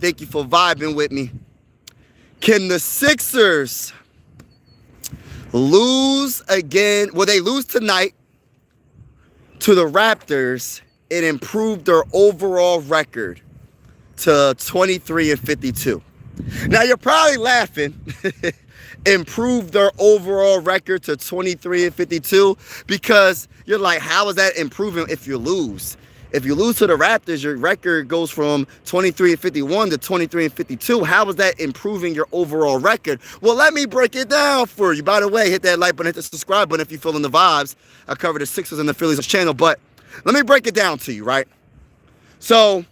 Thank you for vibing with me. Can the Sixers lose again? Will they lose tonight to the Raptors and improve their overall record to 23-52? Now you're probably laughing. Improve their overall record to 23-52 because you're like, how is that improving if you lose? If you lose to the Raptors, your record goes from 23-51 to 23-52. How is that improving your overall record? Well, let me break it down for you. By the way, hit that like button, hit the subscribe button if you're feeling the vibes. I cover the Sixers and the Phillies channel, but let me break it down to you, right? So,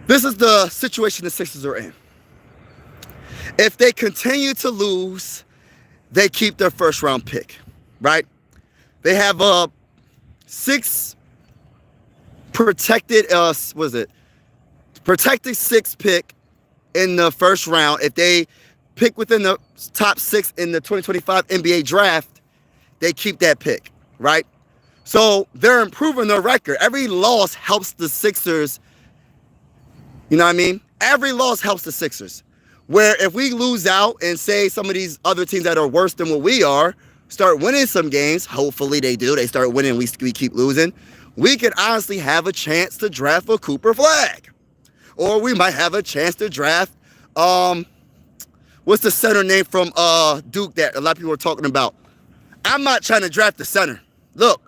this is the situation the Sixers are in. If they continue to lose, they keep their first round pick, right? They have a protected six pick in the first round. If they pick within the top 6 in the 2025 NBA draft, they keep that pick, right? So they're improving their record. Every loss helps the Sixers. You know what I mean? Every loss helps the Sixers. Where if we lose out and say some of these other teams that are worse than what we are start winning some games, hopefully they do. They start winning, we keep losing. We could honestly have a chance to draft a Cooper Flag. Or we might have a chance to draft, what's the center name from Duke that a lot of people are talking about? I'm not trying to draft the center. Look,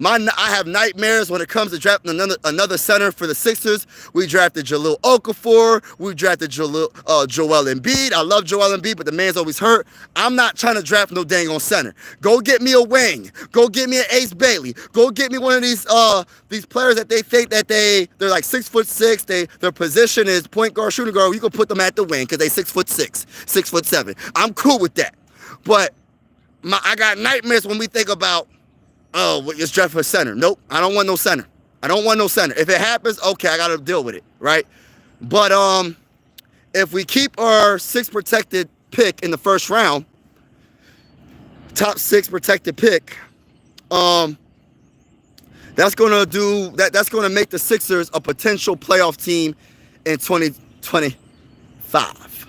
I have nightmares when it comes to drafting another center for the Sixers. We drafted Jahlil Okafor. We drafted Joel Embiid. I love Joel Embiid, but the man's always hurt. I'm not trying to draft no dang on center. Go get me a wing. Go get me an Ace Bailey. Go get me one of these players that they think that they're like 6'6". Their position is point guard, shooting guard. You can put them at the wing because they 6'6", 6'7". I'm cool with that. But I got nightmares when we think about, oh, just draft for center. Nope, I don't want no center. I don't want no center. If it happens, okay, I got to deal with it, right? But if we keep our 6 protected pick in the first round, top 6 protected pick, that's going to do that. That's going to make the Sixers a potential playoff team in 2025.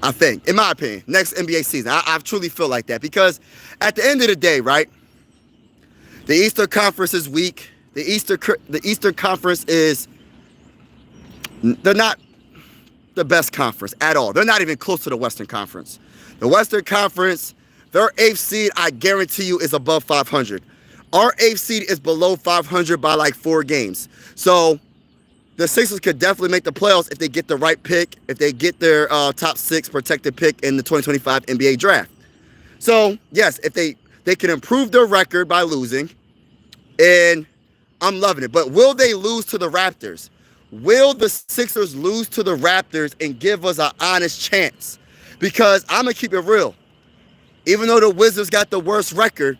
I think, in my opinion, next NBA season. I truly feel like that because at the end of the day, right? The Eastern Conference is weak. The Eastern Conference they're not the best conference at all. They're not even close to the Western Conference. The Western Conference, their 8th seed, I guarantee you, is above 500. Our 8th seed is below 500 by like 4 games. So the Sixers could definitely make the playoffs if they get the right pick, if they get their top 6 protected pick in the 2025 NBA draft. So, yes, if they can improve their record by losing, and I'm loving it. But will they lose to the Raptors? Will the Sixers lose to the Raptors and give us an honest chance? Because I'm going to keep it real. Even though the Wizards got the worst record,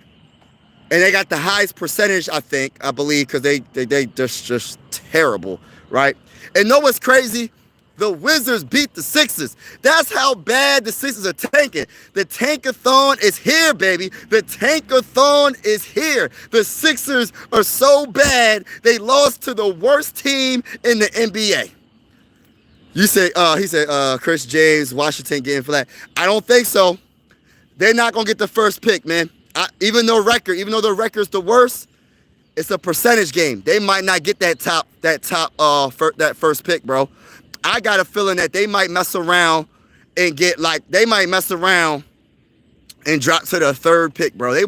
and they got the highest percentage, I believe, because they just terrible, right? And know what's crazy? The Wizards beat the Sixers. That's how bad the Sixers are tanking. The tankathon is here, baby. The tankathon is here. The Sixers are so bad, they lost to the worst team in the NBA. He said, Chris James, Washington getting for that. I don't think so. They're not going to get the first pick, man. Even though the record's the worst, it's a percentage game. They might not get that first pick, bro. I got a feeling that they might mess around and drop to the 3rd pick, bro. They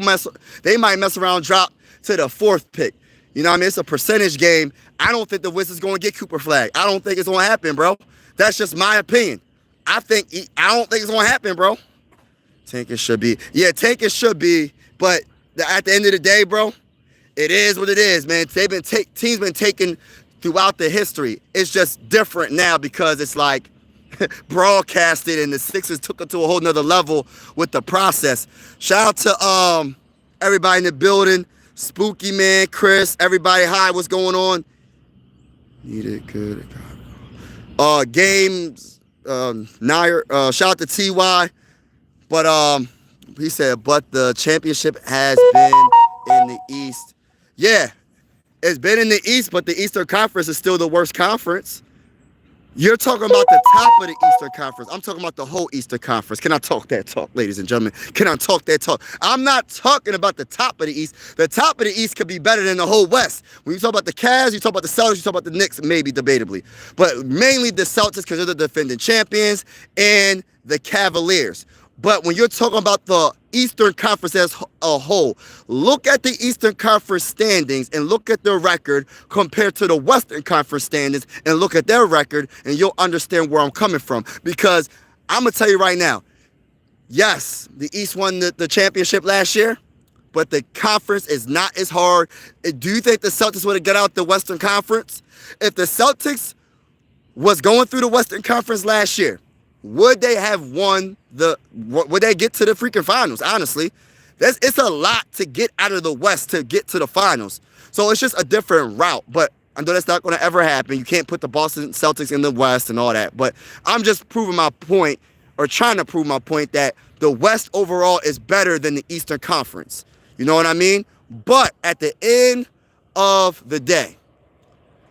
might mess around, drop to the 4th pick. You know what I mean? It's a percentage game. I don't think the Wizards going to get Cooper Flag. I don't think it's going to happen, bro. That's just my opinion. I don't think it's going to happen, bro. Tank it should be. Yeah, tank it should be. But at the end of the day, bro, it is what it is, man. Teams been taken throughout the history. It's just different now because it's like broadcasted and the Sixers took it to a whole nother level with the process. Shout out to everybody in the building. Spooky Man, Chris, everybody, hi, what's going on? Need it good. Games, Nair, shout out to TY. But he said, but the championship has been in the East. Yeah. It's been in the East, but the Eastern Conference is still the worst conference. You're talking about the top of the Eastern Conference. I'm talking about the whole Eastern Conference. Can I talk that talk, ladies and gentlemen? Can I talk that talk? I'm not talking about the top of the East. The top of the East could be better than the whole West. When you talk about the Cavs, you talk about the Celtics, you talk about the Knicks, maybe debatably. But mainly the Celtics because they're the defending champions and the Cavaliers. But when you're talking about the Eastern Conference as a whole, look at the Eastern Conference standings and look at their record compared to the Western Conference standings and look at their record and you'll understand where I'm coming from. Because I'm going to tell you right now, yes, the East won the championship last year, but the conference is not as hard. Do you think the Celtics would have got out the Western Conference? If the Celtics was going through the Western Conference last year, would they have won would they get to the freaking finals? Honestly, it's a lot to get out of the West to get to the finals. So it's just a different route. But I know that's not going to ever happen. You can't put the Boston Celtics in the West and all that. But I'm just proving my point, or trying to prove my point, that the West overall is better than the Eastern Conference. You know what I mean? But at the end of the day,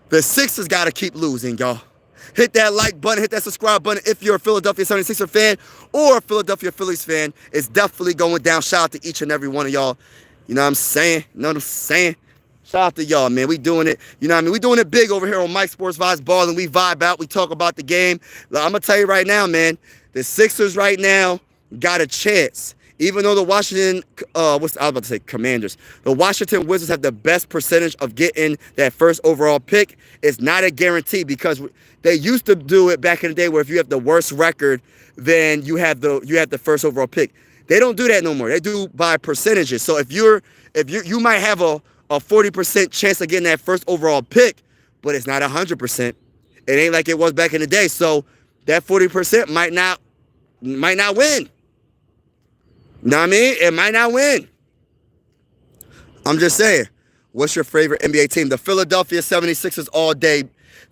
the Sixers got to keep losing, y'all. Hit that like button, hit that subscribe button if you're a Philadelphia 76er fan or a Philadelphia Phillies fan. It's definitely going down. Shout out to each and every one of y'all. You know what I'm saying? You know what I'm saying? Shout out to y'all, man. We doing it. You know what I mean? We doing it big over here on Mike Sports Vibes Ball, and we vibe out. We talk about the game. I'm going to tell you right now, man, the Sixers right now got a chance. Even though the Washington, I was about to say Commanders, the Washington Wizards have the best percentage of getting that first overall pick, it's not a guarantee because they used to do it back in the day where if you have the worst record, then you have the first overall pick. They don't do that no more. They do by percentages. So if you might have a 40% chance of getting that first overall pick, but it's not 100%. It ain't like it was back in the day. So that 40% might not win. You know what I mean? It might not win. I'm just saying. What's your favorite NBA team? The Philadelphia 76ers all day.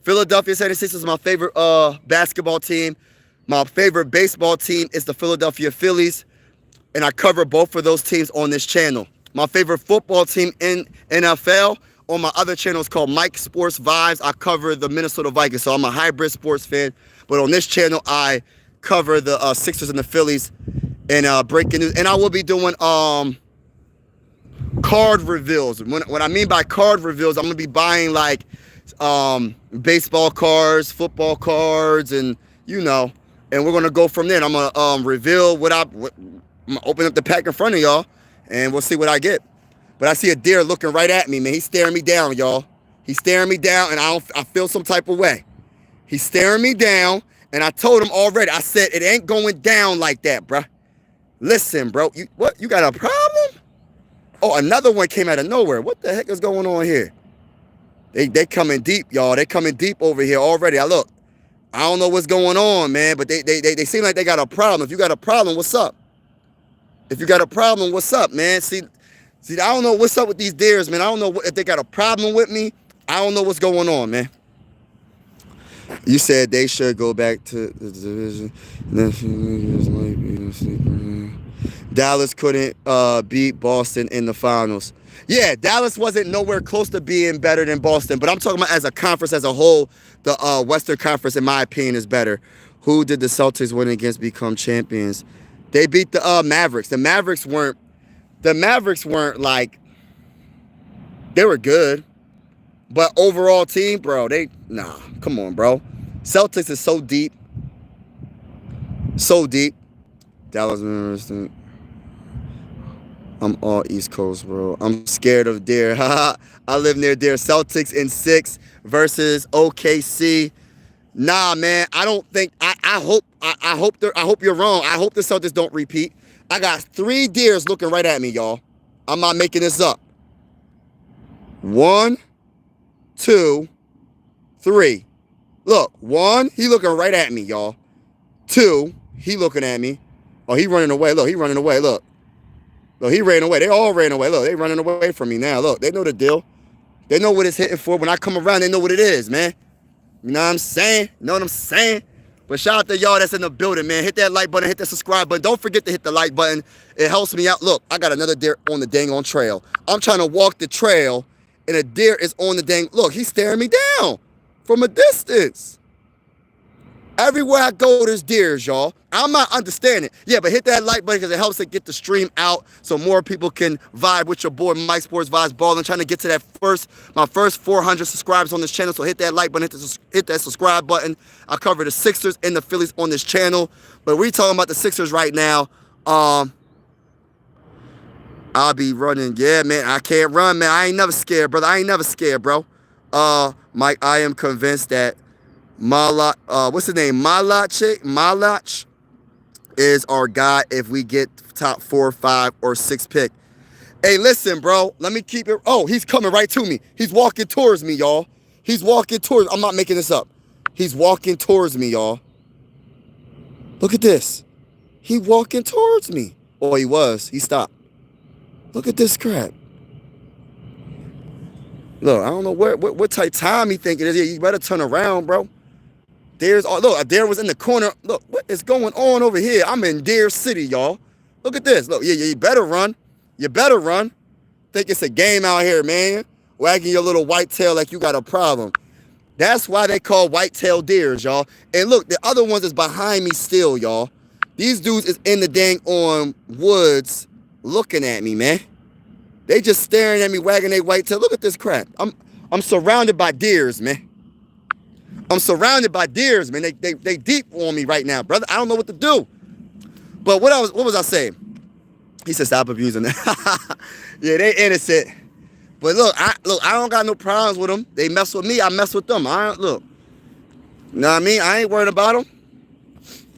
Philadelphia 76ers is my favorite basketball team. My favorite baseball team is the Philadelphia Phillies. And I cover both of those teams on this channel. My favorite football team in NFL on my other channel is called Mike Sports Vibes. I cover the Minnesota Vikings. So I'm a hybrid sports fan. But on this channel, I cover the Sixers and the Phillies. And breaking news, and I will be doing card reveals. What I mean by card reveals, I'm gonna be buying like baseball cards, football cards, and you know, and we're gonna go from there. And I'm gonna reveal I'm gonna open up the pack in front of y'all, and we'll see what I get. But I see a deer looking right at me, man. He's staring me down, y'all. He's staring me down, and I feel some type of way. He's staring me down, and I told him already. I said it ain't going down like that, bruh. Listen, bro, you got a problem? Oh, another one came out of nowhere. What the heck is going on here? They coming deep, y'all. They coming deep over here already. I don't know what's going on, man, but they seem like they got a problem. If you got a problem, what's up? If you got a problem, what's up, man? See, I don't know what's up with these deers, man. I don't know if they got a problem with me. I don't know what's going on, man. You said they should go back to the division. Dallas couldn't beat Boston in the finals. Yeah, Dallas wasn't nowhere close to being better than Boston, but I'm talking about as a conference as a whole, the Western Conference, in my opinion, is better. Who did the Celtics win against become champions? They beat the Mavericks. The Mavericks weren't like, they were good. But overall team, bro, come on, bro. Celtics is so deep. So deep. Dallas, I'm all East Coast, bro. I'm scared of deer. I live near deer. Celtics in 6 versus OKC. Nah, man. I don't think. I hope you're wrong. I hope the Celtics don't repeat. I got 3 deers looking right at me, y'all. I'm not making this up. 1, 2, 3. Look, 1, he looking right at me, y'all. 2, he looking at me. Oh, he running away. Look, he running away. Look, he ran away. They all ran away. Look, they running away from me now. Look, they know the deal. They know what it's hitting for. When I come around, they know what it is, man. You know what I'm saying? You know what I'm saying? But shout out to y'all that's in the building, man. Hit that like button, hit that subscribe button. Don't forget to hit the like button. It helps me out. Look, I got another deer on the dang on trail. I'm trying to walk the trail, and a deer is on the dang. Look, he's staring me down from a distance. Everywhere I go, there's deers, y'all. I'm not understanding. Yeah, but hit that like button because it helps to get the stream out so more people can vibe with your boy Mike Sports Vibes Ballin'. Trying to get to my first 400 subscribers on this channel. So hit that like button, hit that subscribe button. I cover the Sixers and the Phillies on this channel. But we talking about the Sixers right now. I'll be running. Yeah, man, I can't run, man. I ain't never scared, brother. I ain't never scared, bro. Mike, I am convinced that what's his name? Malach is our guy if we get top 4, 5, or 6 pick. Hey, listen, bro. Let me keep it. Oh, he's coming right to me. He's walking towards me, y'all. He's walking towards. I'm not making this up. He's walking towards me, y'all. Look at this. He walking towards me. Oh, he was. He stopped. Look at this crap. Look, I don't know what type time he think it is. Yeah, you better turn around, bro. Look, a deer was in the corner. Look, what is going on over here? I'm in Deer City, y'all. Look at this. Look, yeah, you better run. You better run. Think it's a game out here, man. Wagging your little white tail like you got a problem. That's why they call white-tailed deers, y'all. And look, the other ones is behind me still, y'all. These dudes is in the dang on woods looking at me, man. They just staring at me, wagging their white tail. Look at this crap. I'm surrounded by deers, man. I'm surrounded by deers, man. They deep on me right now, brother. I don't know what to do. But what was I saying? He said stop abusing that. Yeah, they innocent. But look, I don't got no problems with them. They mess with me, I mess with them. Look. You know what I mean? I ain't worried about them.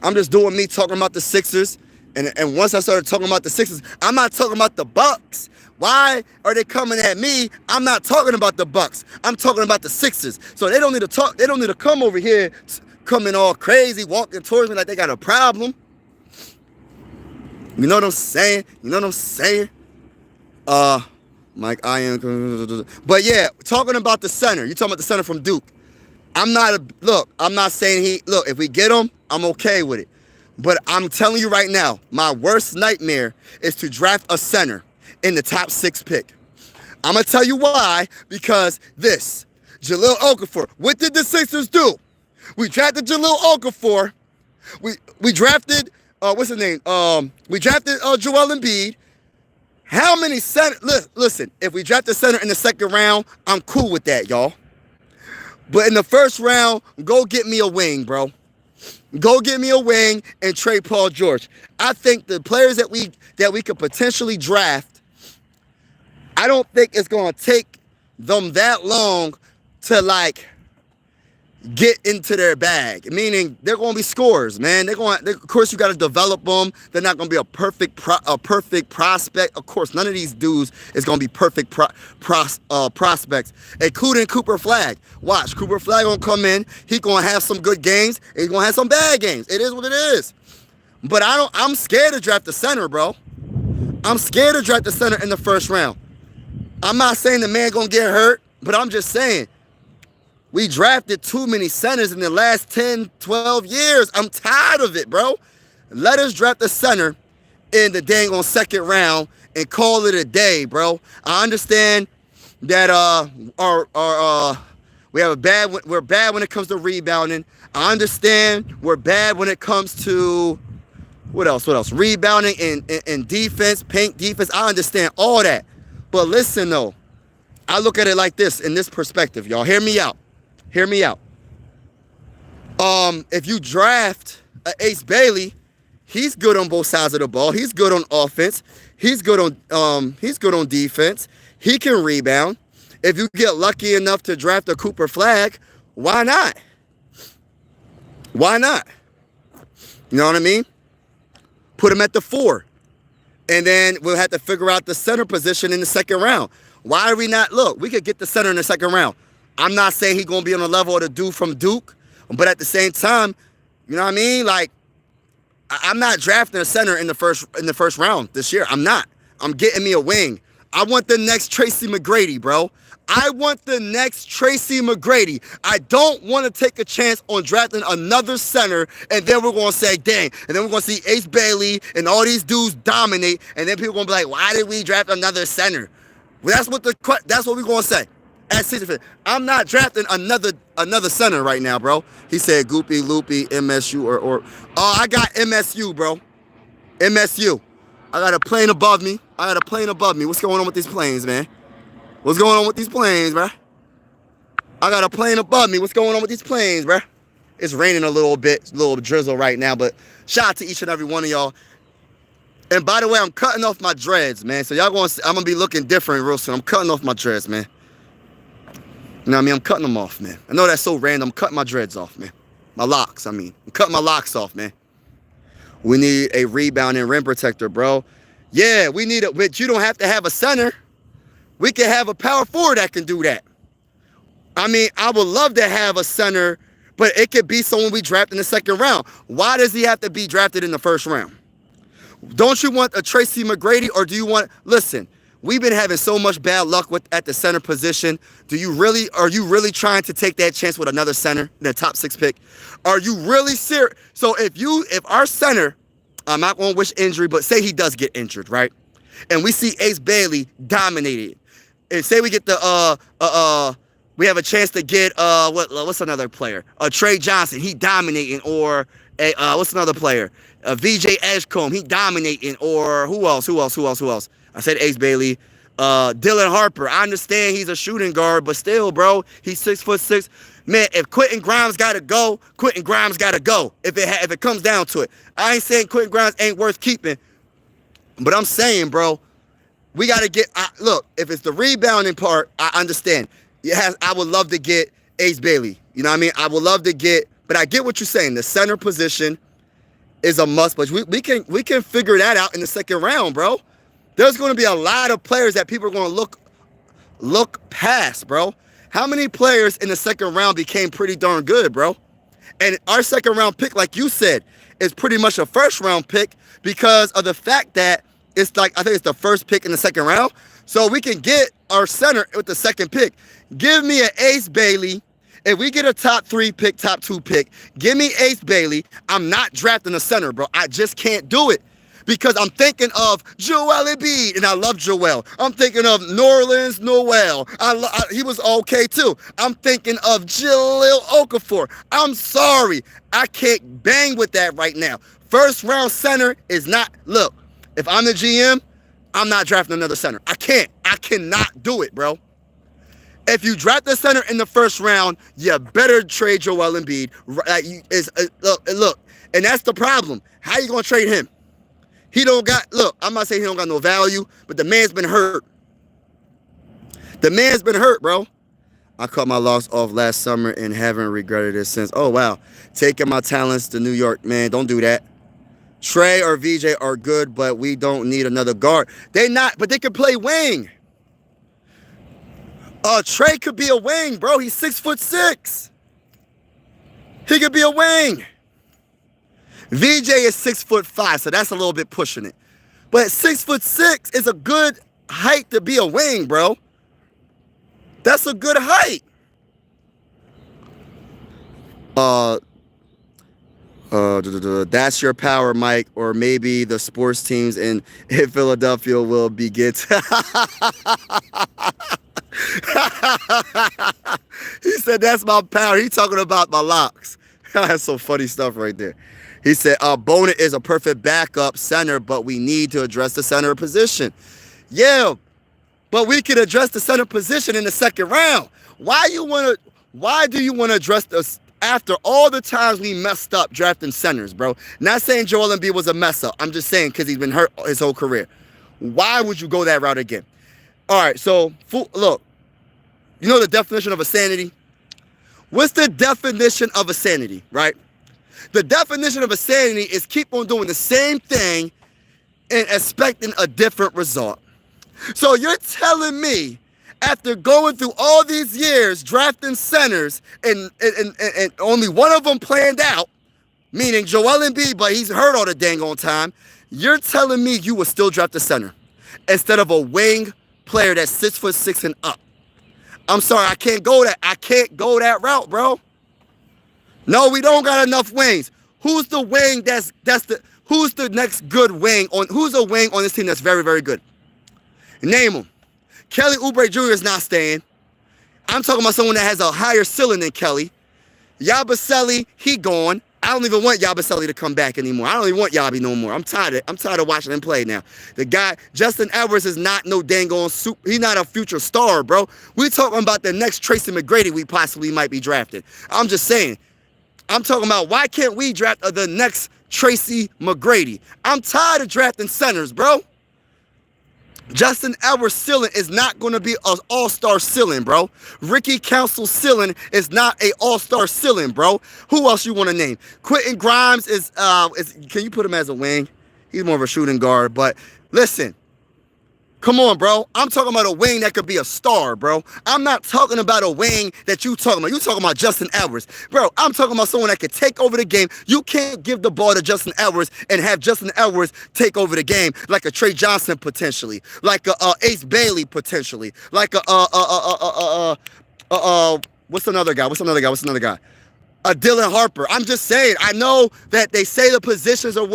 I'm just doing me, talking about the Sixers. And once I started talking about the Sixers, I'm not talking about the Bucks. Why are they coming at me? I'm not talking about the Bucks. I'm talking about the Sixers. So they don't need to talk. They don't need to come over here coming all crazy, walking towards me like they got a problem. You know what I'm saying? You know what I'm saying? Mike, I am. But yeah, talking about the center. You talking about the center from Duke. I'm not saying if we get him, I'm okay with it. But I'm telling you right now, my worst nightmare is to draft a center in the top 6 pick. I'm going to tell you why, because Jahlil Okafor, what did the Sixers do? We drafted Jahlil Okafor. We drafted, what's his name? We drafted Joel Embiid. How many center? Listen, if we draft a center in the 2nd round, I'm cool with that, y'all. But in the 1st round, go get me a wing, bro. Go get me a wing and trade Paul George. I think the players that we could potentially draft, I don't think it's going to take them that long to get into their bag. Meaning they're going to be scorers, man. Of course, you got to develop them. They're not going to be a perfect prospect. Of course, none of these dudes is going to be perfect prospects, including Cooper Flagg. Watch, Cooper Flagg going to come in. He's going to have some good games. And he's going to have some bad games. It is what it is. But I'm scared to draft the center, bro. I'm scared to draft the center in the 1st round. I'm not saying the man going to get hurt, but I'm just saying, we drafted too many centers in the last 10, 12 years. I'm tired of it, bro. Let us draft the center in the dang on 2nd round and call it a day, bro. I understand that we're bad when it comes to rebounding. I understand we're bad when it comes to what else? Rebounding and defense, paint defense. I understand all that. But listen though, I look at it like this in this perspective, y'all. Hear me out. Hear me out. If you draft Ace Bailey, he's good on both sides of the ball. He's good on offense. He's good on defense. He can rebound. If you get lucky enough to draft a Cooper Flagg, why not? Why not? You know what I mean? Put him at the 4. And then we'll have to figure out the center position in the 2nd round. Why are we not? Look, we could get the center in the 2nd round. I'm not saying he's going to be on the level of the dude from Duke. But at the same time, you know what I mean? I'm not drafting a center in the first round this year. I'm not. I'm getting me a wing. I want the next Tracy McGrady, bro. I want the next Tracy McGrady. I don't want to take a chance on drafting another center, and then we're going to say, dang, and then we're going to see Ace Bailey and all these dudes dominate, and then people are going to be like, why did we draft another center? Well, that's what we're going to say. At 65th. I'm not drafting another center right now, bro. He said Goopy, Loopy, MSU, or oh, I got MSU, bro. MSU. I got a plane above me. What's going on with these planes, man? What's going on with these planes, bro? I got a plane above me. What's going on with these planes, bro? It's raining a little bit, a little drizzle right now, but shout out to each and every one of y'all. And by the way, I'm cutting off my dreads, man. So I'm gonna be looking different real soon. I'm cutting off my dreads, man. You know what I mean? I'm cutting them off, man. I know that's so random. I'm cutting my dreads off, man. My locks, I mean. I'm cutting my locks off, man. We need a rebounding rim protector, bro. Yeah, we need it, but you don't have to have a center. We can have a power forward that can do that. I mean, I would love to have a center, but it could be someone we draft in the second round. Why does he have to be drafted in the first round? Don't you want a Tracy McGrady, or do you want, listen, we've been having so much bad luck at the center position. Are you really trying to take that chance with another center in the top 6 pick? Are you really serious? So if our center, I'm not going to wish injury, but say he does get injured, right? And we see Ace Bailey dominated. And say we get we have a chance to get, what's another player? Trey Johnson, he dominating, or what's another player? VJ Edgecombe, he dominating, or who else? I said Ace Bailey. Dylan Harper, I understand he's a shooting guard, but still, bro, he's 6'6". Man, if Quentin Grimes gotta go, Quentin Grimes gotta go. If it comes down to it, I ain't saying Quentin Grimes ain't worth keeping, but I'm saying, bro, we gotta get. Look, if it's the rebounding part, I understand. I would love to get Ace Bailey. You know what I mean? I would love to get, but I get what you're saying. The center position is a must, but we can figure that out in the second round, bro. There's going to be a lot of players that people are going to look past, bro. How many players in the second round became pretty darn good, bro? And our second round pick, like you said, is pretty much a first round pick because of the fact that it's like, I think it's the first pick in the second round. So we can get our center with the second pick. Give me an Ace Bailey. If we get a top 3 pick, top 2 pick, give me Ace Bailey. I'm not drafting a center, bro. I just can't do it. Because I'm thinking of Joel Embiid, and I love Joel. I'm thinking of Nerlens Noel. He was okay too. I'm thinking of Jahlil Okafor. I'm sorry, I can't bang with that right now. First round center is not. Look, if I'm the GM, I'm not drafting another center. I cannot do it, bro. If you draft the center in the first round, you better trade Joel Embiid. Look, and that's the problem. How you gonna trade him? He don't got, look, I'm not saying he don't got no value, but the man's been hurt. The man's been hurt, bro. I cut my locks off last summer and haven't regretted it since. Oh, wow. Taking my talents to New York, man. Don't do that. Trey or VJ are good, but we don't need another guard. They not, but they can play wing. Trey could be a wing, bro. He's 6'6". He could be a wing. VJ is 6'5", so that's a little bit pushing it. But 6'6" is a good height to be a wing, bro. That's a good height. That's your power, Mike, or maybe the sports teams in Philadelphia will be good. He said, that's my power. He talking about my locks. That's some funny stuff right there. He said, Bona is a perfect backup center, but we need to address the center position. Yeah, but we can address the center position in the second round. Why do you want to address this after all the times we messed up drafting centers, bro? Not saying Joel Embiid was a mess up. I'm just saying because he's been hurt his whole career. Why would you go that route again? All right, so look, you know the definition of insanity? What's the definition of insanity, right? The definition of insanity is keep on doing the same thing and expecting a different result. So you're telling me after going through all these years drafting centers and only one of them planned out, meaning Joel Embiid, but he's hurt all the dang on time, you're telling me you would still draft a center instead of a wing player that's 6'6" and up. I'm sorry, I can't go that route, bro. No, we don't got enough wings. Who's the wing who's the next good wing who's a wing on this team that's very, very good? Name them. Kelly Oubre Jr. is not staying. I'm talking about someone that has a higher ceiling than Kelly. Yabusele, he gone. I don't even want Yabusele to come back anymore. I don't even want Yabi no more. I'm tired of watching him play now. The guy, Justin Edwards, is not no dang on super. He's not a future star, bro. We talking about the next Tracy McGrady we possibly might be drafted. I'm just saying. I'm talking about why can't we draft the next Tracy McGrady? I'm tired of drafting centers, bro. Justin Edwards' ceiling is not going to be an all-star ceiling, bro. Ricky Council's ceiling is not an all-star ceiling, bro. Who else you want to name? Quentin Grimes is can you put him as a wing? He's more of a shooting guard, but listen. Come on, bro. I'm talking about a wing that could be a star, bro. I'm not talking about a wing that you talking about. You talking about Justin Edwards. Bro, I'm talking about someone that could take over the game. You can't give the ball to Justin Edwards and have Justin Edwards take over the game like a Trey Johnson potentially, like a Ace Bailey potentially, like a what's another guy? A Dylan Harper. I'm just saying, I know that they say the positions are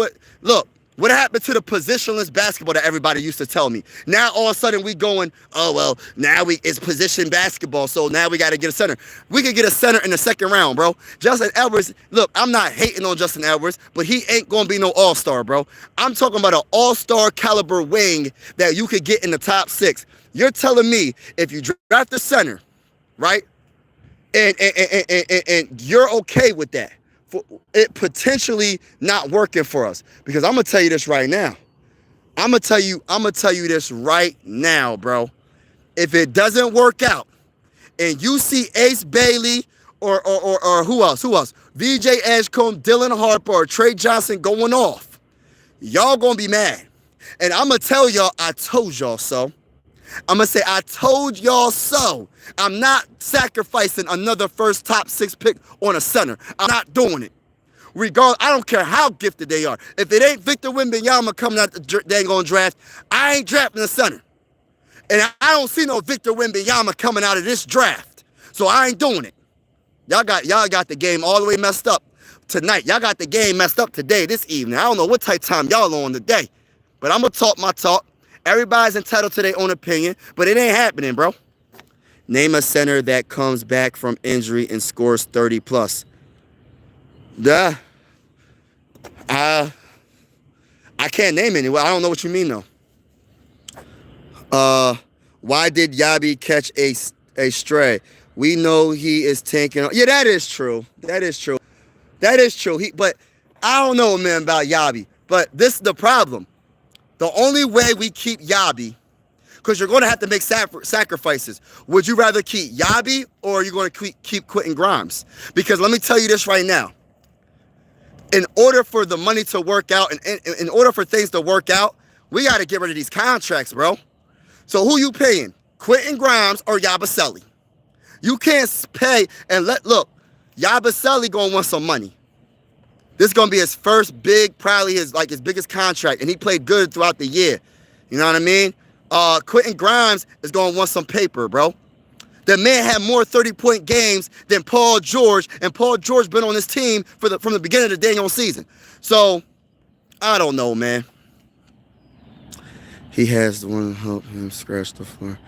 what happened to the positionless basketball that everybody used to tell me? Now all of a sudden we going, oh, well, now it's position basketball, so now we got to get a center. We could get a center in the second round, bro. Justin Edwards, look, I'm not hating on Justin Edwards, but he ain't going to be no all-star, bro. I'm talking about an all-star caliber wing that you could get in the top 6. You're telling me if you draft the center, right, and you're okay with that, it potentially not working for us, because I'm gonna tell you this right now. I'm gonna tell you this right now, bro. If it doesn't work out, and you see Ace Bailey or who else? VJ Edgecombe, Dylan Harper, or Trey Johnson going off, y'all gonna be mad. And I'm gonna tell y'all, I told y'all so. I'm gonna say, I told y'all so. I'm not sacrificing another first top 6 pick on a center. I'm not doing it. Regardless, I don't care how gifted they are. If it ain't Victor Wembanyama coming out the dang on draft, I ain't drafting a center. And I don't see no Victor Wembanyama coming out of this draft. So I ain't doing it. Y'all got the game all the way messed up tonight. Y'all got the game messed up today, this evening. I don't know what type of time y'all on today. But I'm gonna talk my talk. Everybody's entitled to their own opinion, but it ain't happening, bro. Name a center that comes back from injury and scores 30 plus. I can't name any. I don't know what you mean, though. Why did Yabi catch a stray? We know he is tanking. Yeah, that is true. But I don't know, man, about Yabi. But this is the problem. The only way we keep Yabi, because you're going to have to make sacrifices. Would you rather keep Yabi or are you going to keep Quentin Grimes? Because let me tell you this right now. In order for the money to work out, and in order for things to work out, we got to get rid of these contracts, bro. So who you paying? Quentin Grimes or Yabusele? You can't pay and look, Yabusele going to want some money. This is going to be his first probably his biggest contract, and he played good throughout the year. You know what I mean? Quentin Grimes is going to want some paper, bro. The man had more 30-point games than Paul George, and Paul George been on this team from the beginning of the dang on season. So, I don't know, man. He has the one to help him scratch the floor.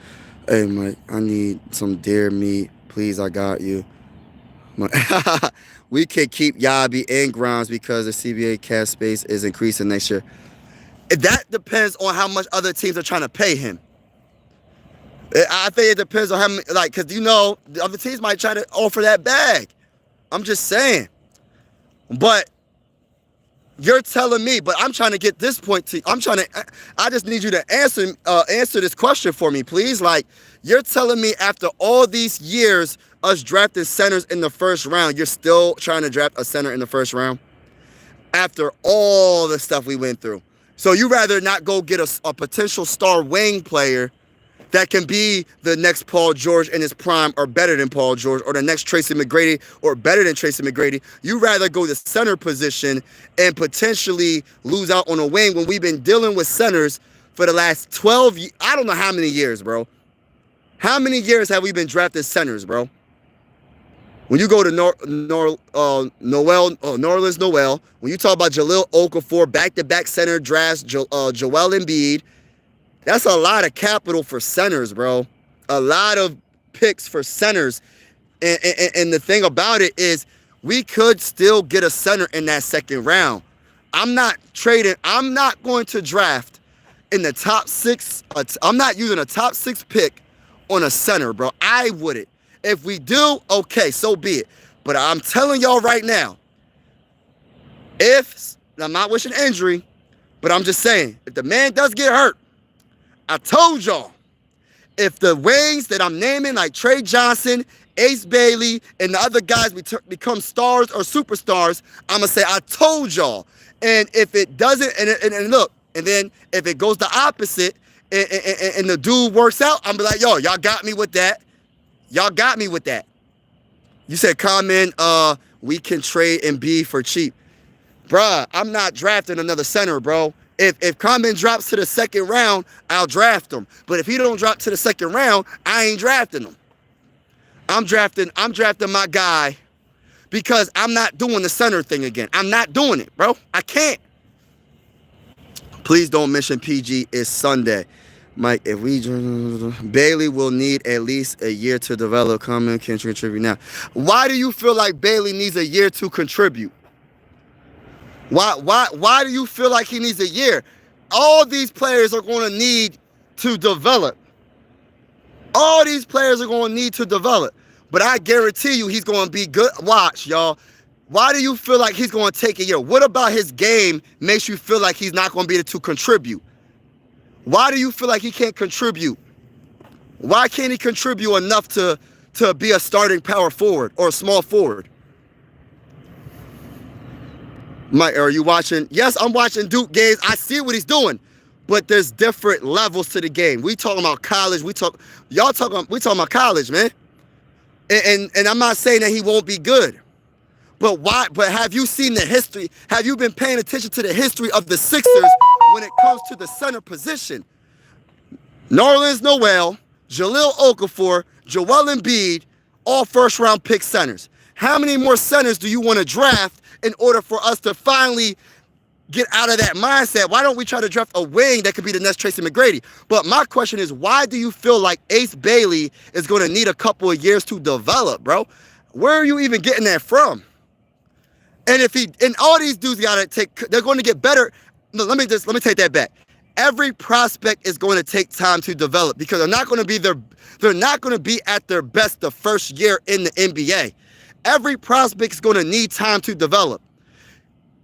Hey, Mike, I need some deer meat. Please, I got you. We can keep Yabi and Grimes because the CBA cap space is increasing next year. That depends on how much other teams are trying to pay him. I think it depends on how many, because the other teams might try to offer that bag. I'm just saying. But you're telling me, but I'm trying to get this point to, I just need you to answer this question for me, please. Like, you're telling me after all these years, us drafting centers in the first round, you're still trying to draft a center in the first round? After all the stuff we went through. So you rather not go get a potential star wing player that can be the next Paul George in his prime or better than Paul George, or the next Tracy McGrady or better than Tracy McGrady. You rather go the center position and potentially lose out on a wing when we've been dealing with centers for the last 12 years. I don't know how many years, bro. How many years have we been drafting centers, bro? When you go to Nerlens Noel, when you talk about Jahlil Okafor, back-to-back center drafts, Joel Embiid, that's a lot of capital for centers, bro. A lot of picks for centers. And the thing about it is we could still get a center in that second round. I'm not going to draft in the top 6. I'm not using a top 6 pick on a center, bro. I wouldn't. If we do, okay, so be it. But I'm telling y'all right now, I'm not wishing injury, but I'm just saying, if the man does get hurt, I told y'all, if the wings that I'm naming, like Trey Johnson, Ace Bailey, and the other guys become stars or superstars, I'm going to say, I told y'all. And if it doesn't, and look, and then if it goes the opposite, and the dude works out, I'm be like, yo, y'all got me with that. Y'all got me with that. You said, comment, we can trade Embiid for cheap. Bruh, I'm not drafting another center, bro. If Common drops to the second round, I'll draft him. But if he don't drop to the second round, I ain't drafting him. I'm drafting my guy because I'm not doing the center thing again. I'm not doing it, bro. I can't. Please don't mention PG. It's Sunday. Mike, if we Bailey will need at least a year to develop. Common can contribute now. Why do you feel like Bailey needs a year to contribute? Why do you feel like he needs a year? All these players are going to need to develop. All these players are going to need to develop. But I guarantee you he's going to be good. Watch, y'all. Why do you feel like he's going to take a year? What about his game makes you feel like he's not going to be able to contribute? Why do you feel like he can't contribute? Why can't he contribute enough to be a starting power forward or a small forward? Mike, are you watching? Yes, I'm watching Duke games. I see what he's doing, but there's different levels to the game. We talking about college. We talking about college, man. And I'm not saying that he won't be good, but why? But have you seen the history? Have you been paying attention to the history of the Sixers when it comes to the center position? Nerlens Noel, Jahlil Okafor, Joel Embiid, all first-round pick centers. How many more centers do you want to draft in order for us to finally get out of that mindset? Why don't we try to draft a wing that could be the next Tracy McGrady? But my question is, why do you feel like Ace Bailey is going to need a couple of years to develop, bro? Where are you even getting that from? And all these dudes they're going to get better. No, let me take that back. Every prospect is going to take time to develop because they're not going to be at their best the first year in the NBA. Every prospect is going to need time to develop.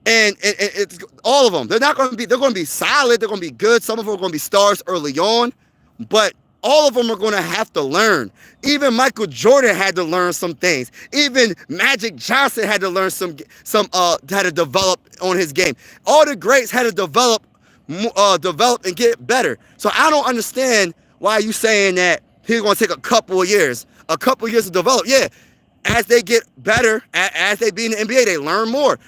And it's all of them. They're going to be solid. They're going to be good. Some of them are going to be stars early on, but all of them are going to have to learn. Even Michael Jordan had to learn some things. Even Magic Johnson had to learn had to develop on his game. All the greats had to develop and get better. So I don't understand why you saying that he's going to take a couple of years to develop. Yeah, as they get better, as they be in the NBA, they learn more.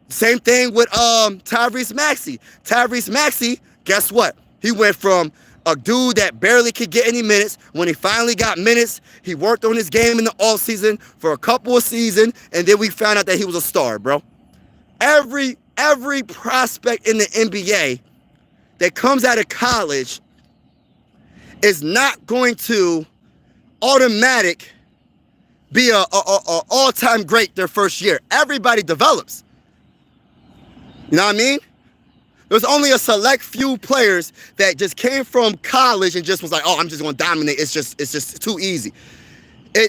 Same thing with Tyrese Maxey. Tyrese Maxey, guess what? He went from a dude that barely could get any minutes. When he finally got minutes, he worked on his game in the offseason for a couple of seasons, and then we found out that he was a star, bro. Every prospect in the NBA that comes out of college is not going to automatic be a all-time great their first year. Everybody develops. You know what I mean? There's only a select few players that just came from college and just was like, oh, I'm just going to dominate. It's just too easy.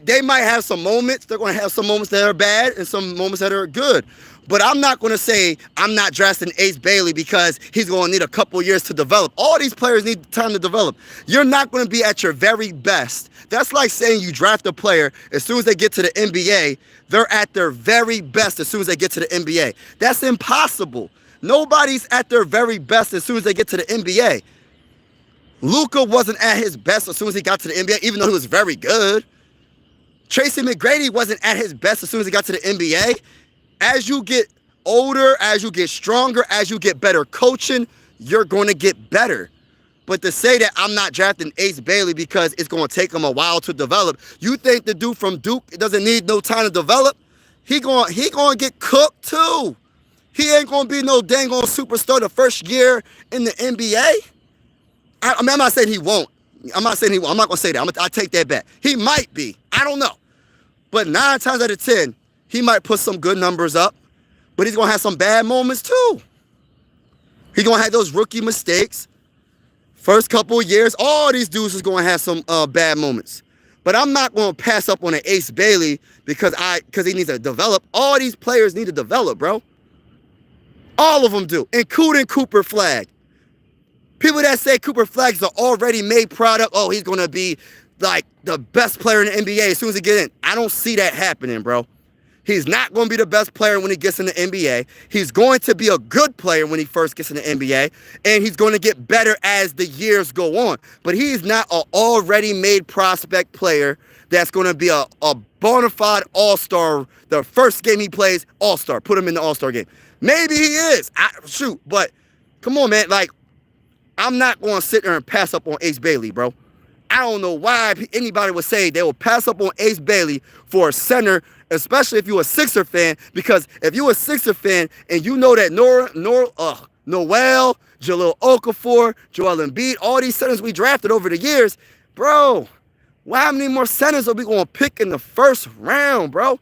They might have some moments. They're going to have some moments that are bad and some moments that are good. But I'm not going to say I'm not drafting Ace Bailey because he's going to need a couple years to develop. All these players need time to develop. You're not going to be at your very best. That's like saying you draft a player, as soon as they get to the NBA, they're at their very best as soon as they get to the NBA. That's impossible. Nobody's at their very best as soon as they get to the NBA. Luka wasn't at his best as soon as he got to the NBA, even though he was very good. Tracy McGrady wasn't at his best as soon as he got to the NBA. As you get older, as you get stronger, as you get better coaching, you're going to get better. But to say that I'm not drafting Ace Bailey because it's going to take him a while to develop, you think the dude from Duke doesn't need no time to develop? He going to get cooked too. He ain't going to be no dang on superstar the first year in the NBA. I'm not saying he won't. I'm not saying he will. I'm not going to say that. I take that back. He might be. I don't know. But 9 times out of 10, he might put some good numbers up, but he's going to have some bad moments too. He's going to have those rookie mistakes. First couple of years, all these dudes is going to have some bad moments. But I'm not going to pass up on an Ace Bailey because he needs to develop. All these players need to develop, bro. All of them do, including Cooper Flagg. People that say Cooper Flagg's an already made product, oh, he's going to be like the best player in the NBA as soon as he gets in. I don't see that happening, bro. He's not going to be the best player when he gets in the NBA. He's going to be a good player when he first gets in the NBA, and he's going to get better as the years go on. But he's not an already made prospect player that's going to be a bona fide all-star. The first game he plays, all-star. Put him in the all-star game. Maybe he is. Shoot, but come on, man. Like, I'm not going to sit there and pass up on Ace Bailey, bro. I don't know why anybody would say they will pass up on Ace Bailey for a center, especially if you're a Sixer fan, because if you're a Sixer fan and you know that Noel, Jahlil Okafor, Joel Embiid, all these centers we drafted over the years, bro, how many more centers are we going to pick in the first round, bro?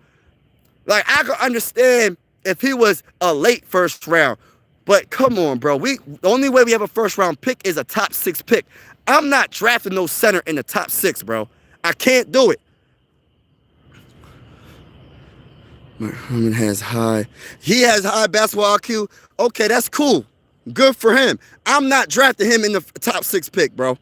Like, I could understand if he was a late first round, but come on, bro. The only way we have a first round pick is a top 6 pick. I'm not drafting no center in the top 6, bro. I can't do it. Muhammad has high basketball IQ. Okay, that's cool. Good for him. I'm not drafting him in the top 6 pick, bro.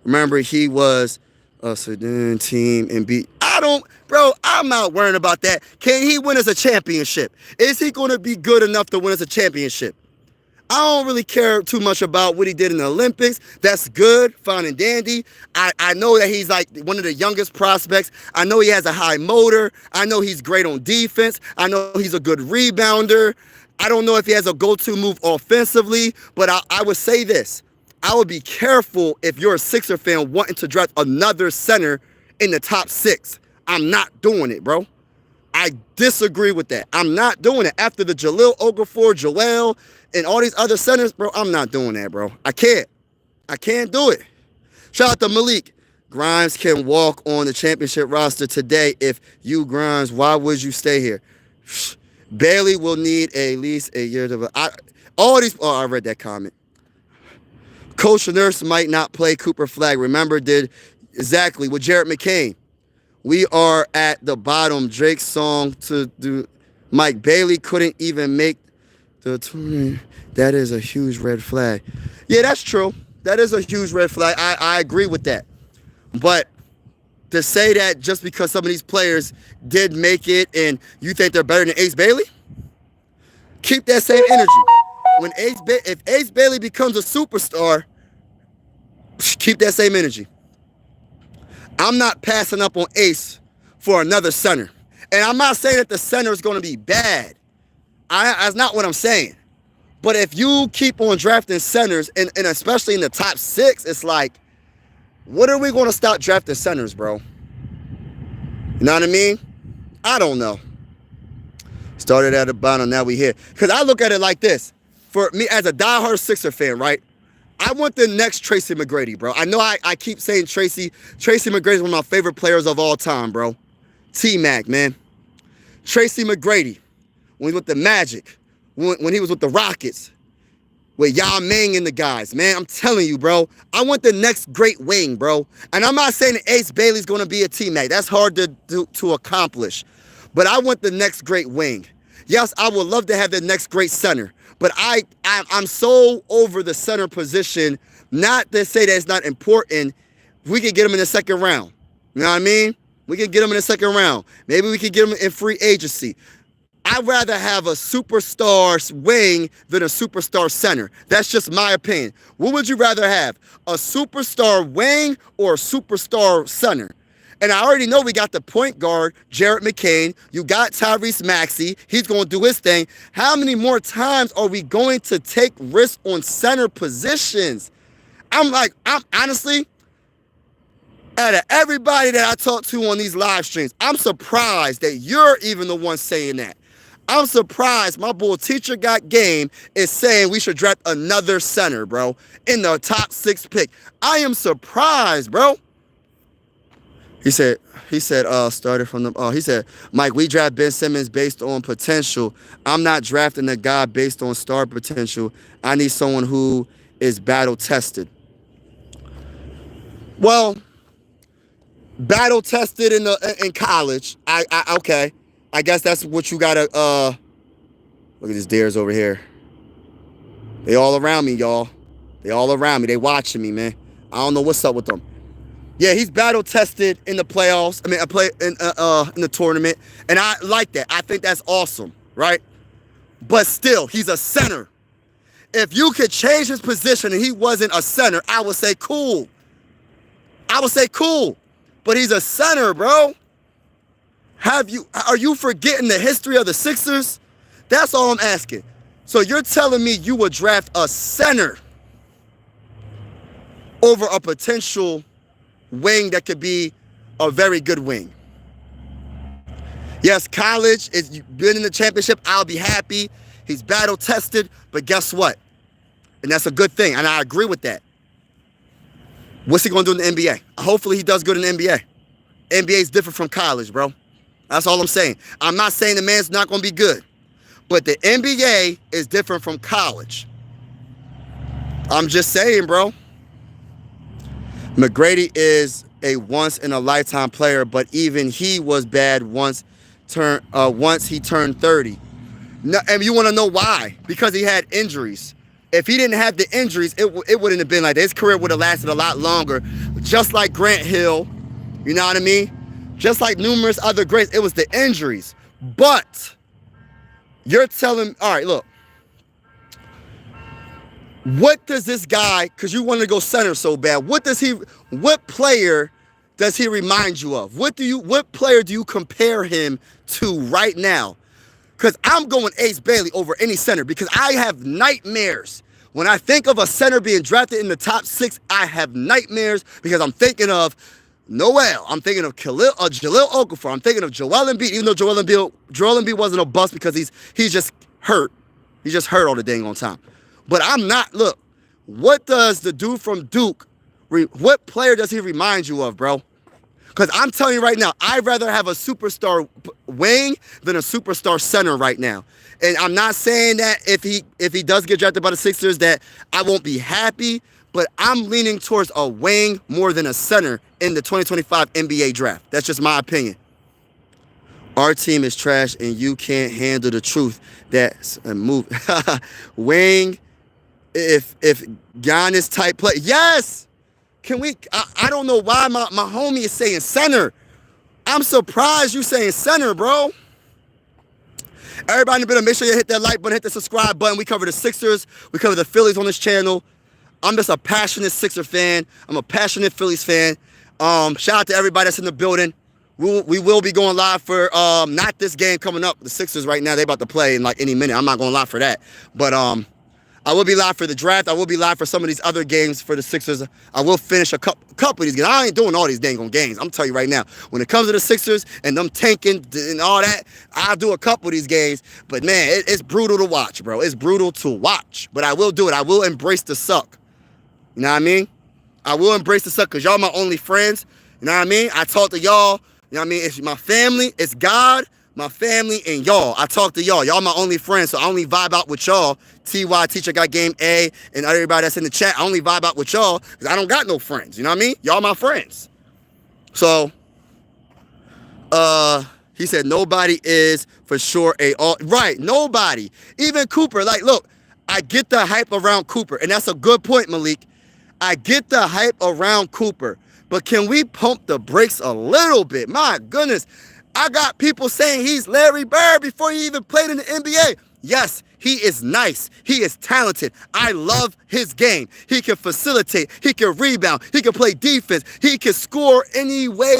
Remember, he was a Sudan team and beat. I'm not worrying about that. Can he win us a championship? Is he going to be good enough to win us a championship? I don't really care too much about what he did in the Olympics. That's good, fine and dandy. I know that he's like one of the youngest prospects. I know he has a high motor. I know he's great on defense. I know he's a good rebounder. I don't know if he has a go-to move offensively, but I would say this. I would be careful if you're a Sixer fan wanting to draft another center in the top 6. I'm not doing it, bro. I disagree with that. I'm not doing it. After the Jahlil Okafor, Joel, and all these other centers, bro, I'm not doing that, bro. I can't do it. Shout out to Malik. Grimes can walk on the championship roster today. If you Grimes, why would you stay here? Bailey will need at least a year to... I read that comment. Coach Nurse might not play Cooper Flagg. Remember, did exactly with Jared McCain. We are at the bottom. Drake's song to do. Mike Bailey couldn't even make the tournament. That is a huge red flag. Yeah, that's true. That is a huge red flag. I agree with that. But to say that just because some of these players did make it and you think they're better than Ace Bailey, keep that same energy. If Ace Bailey becomes a superstar, keep that same energy. I'm not passing up on Ace for another center. And I'm not saying that the center is going to be bad. That's not what I'm saying. But if you keep on drafting centers, and especially in the top 6, it's like, what are we going to stop drafting centers, bro? You know what I mean? I don't know. Started at the bottom, now we here. Because I look at it like this. For me, as a diehard Sixer fan, right? I want the next Tracy McGrady, bro. I know I keep saying Tracy. Tracy McGrady is one of my favorite players of all time, bro. T-Mac, man. Tracy McGrady, when he was with the Magic, when he was with the Rockets, with Yao Ming and the guys, man, I'm telling you, bro. I want the next great wing, bro. And I'm not saying that Ace Bailey's going to be a T-Mac. That's hard to accomplish. But I want the next great wing. Yes, I would love to have the next great center. But I'm so over the center position, not to say that it's not important. We could get him in the second round. You know what I mean? We could get him in the second round. Maybe we could get him in free agency. I'd rather have a superstar wing than a superstar center. That's just my opinion. What would you rather have? A superstar wing or a superstar center? And I already know we got the point guard, Jared McCain. You got Tyrese Maxey. He's going to do his thing. How many more times are we going to take risks on center positions? I'm honestly, out of everybody that I talk to on these live streams, I'm surprised that you're even the one saying that. I'm surprised my boy Teacher Got Game is saying we should draft another center, bro, in the top 6 pick. I am surprised, bro. He said, started from the, he said, Mike, we draft Ben Simmons based on potential. I'm not drafting a guy based on star potential. I need someone who is battle tested. Well, battle tested in college. Okay. I guess that's what you gotta, look at these deers over here. They all around me, y'all. They all around me. They watching me, man. I don't know what's up with them. Yeah, he's battle tested in the playoffs. I mean, in the tournament, and I like that. I think that's awesome, right? But still, he's a center. If you could change his position and he wasn't a center, I would say cool. But he's a center, bro. Are you forgetting the history of the Sixers? That's all I'm asking. So you're telling me you would draft a center over a potential wing that could be a very good wing? Yes, college is, you've been in the championship. I'll be happy. He's battle tested, but guess what? And that's a good thing, and I agree with that. What's he going to do in the NBA? Hopefully he does good in the NBA. NBA is different from college, bro. That's all I'm saying. I'm not saying the man's not going to be good, but the NBA is different from college. I'm just saying, bro. McGrady is a once-in-a-lifetime player, but even he was bad once he turned 30. No, and you want to know why? Because he had injuries. If he didn't have the injuries, it wouldn't have been like that. His career would have lasted a lot longer. Just like Grant Hill, you know what I mean? Just like numerous other greats, it was the injuries. But you're telling, all right, look. What does this guy, because you want to go center so bad, what player does he remind you of? What player do you compare him to right now? Because I'm going Ace Bailey over any center because I have nightmares. When I think of a center being drafted in the top 6, I have nightmares because I'm thinking of Noel. I'm thinking of Jaleel Okafor. I'm thinking of Joel Embiid, even though Joel Embiid wasn't a bust because he's just hurt. He's just hurt all the dang on time. But I'm not, look, what does the dude from Duke, what player does he remind you of, bro? Because I'm telling you right now, I'd rather have a superstar wing than a superstar center right now. And I'm not saying that if he does get drafted by the Sixers that I won't be happy, but I'm leaning towards a wing more than a center in the 2025 NBA draft. That's just my opinion. Our team is trash and you can't handle the truth. That's a move. Wing, if Giannis type play. Yes! Can we, I don't know why my homie is saying center. I'm surprised you saying center, bro. Everybody in the middle, make sure you hit that like button, hit the subscribe button. We cover the Sixers. We cover the Phillies on this channel. I'm just a passionate Sixer fan. I'm a passionate Phillies fan. Shout out to everybody that's in the building. We will be going live for not this game coming up. The Sixers right now, they about to play in like any minute. I'm not going live for that. But I will be live for the draft. I will be live for some of these other games for the Sixers. I will finish a couple of these games. I ain't doing all these dang on games. I'm telling you right now. When it comes to the Sixers and them tanking and all that, I'll do a couple of these games. But, man, it's brutal to watch, bro. It's brutal to watch. But I will do it. I will embrace the suck. You know what I mean? I will embrace the suck because y'all my only friends. You know what I mean? I talk to y'all. You know what I mean? It's my family. It's God, my family, and y'all. I talk to y'all. Y'all my only friends, so I only vibe out with y'all. TY, Teacher Got Game A, and everybody that's in the chat, I only vibe out with y'all because I don't got no friends. You know what I mean? Y'all my friends. So, he said nobody is for sure right, nobody. Even Cooper. Like, look, I get the hype around Cooper, and that's a good point, Malik. I get the hype around Cooper. But can we pump the brakes a little bit? My goodness. I got people saying he's Larry Bird before he even played in the NBA. Yes, he is nice. He is talented. I love his game. He can facilitate. He can rebound. He can play defense. He can score any way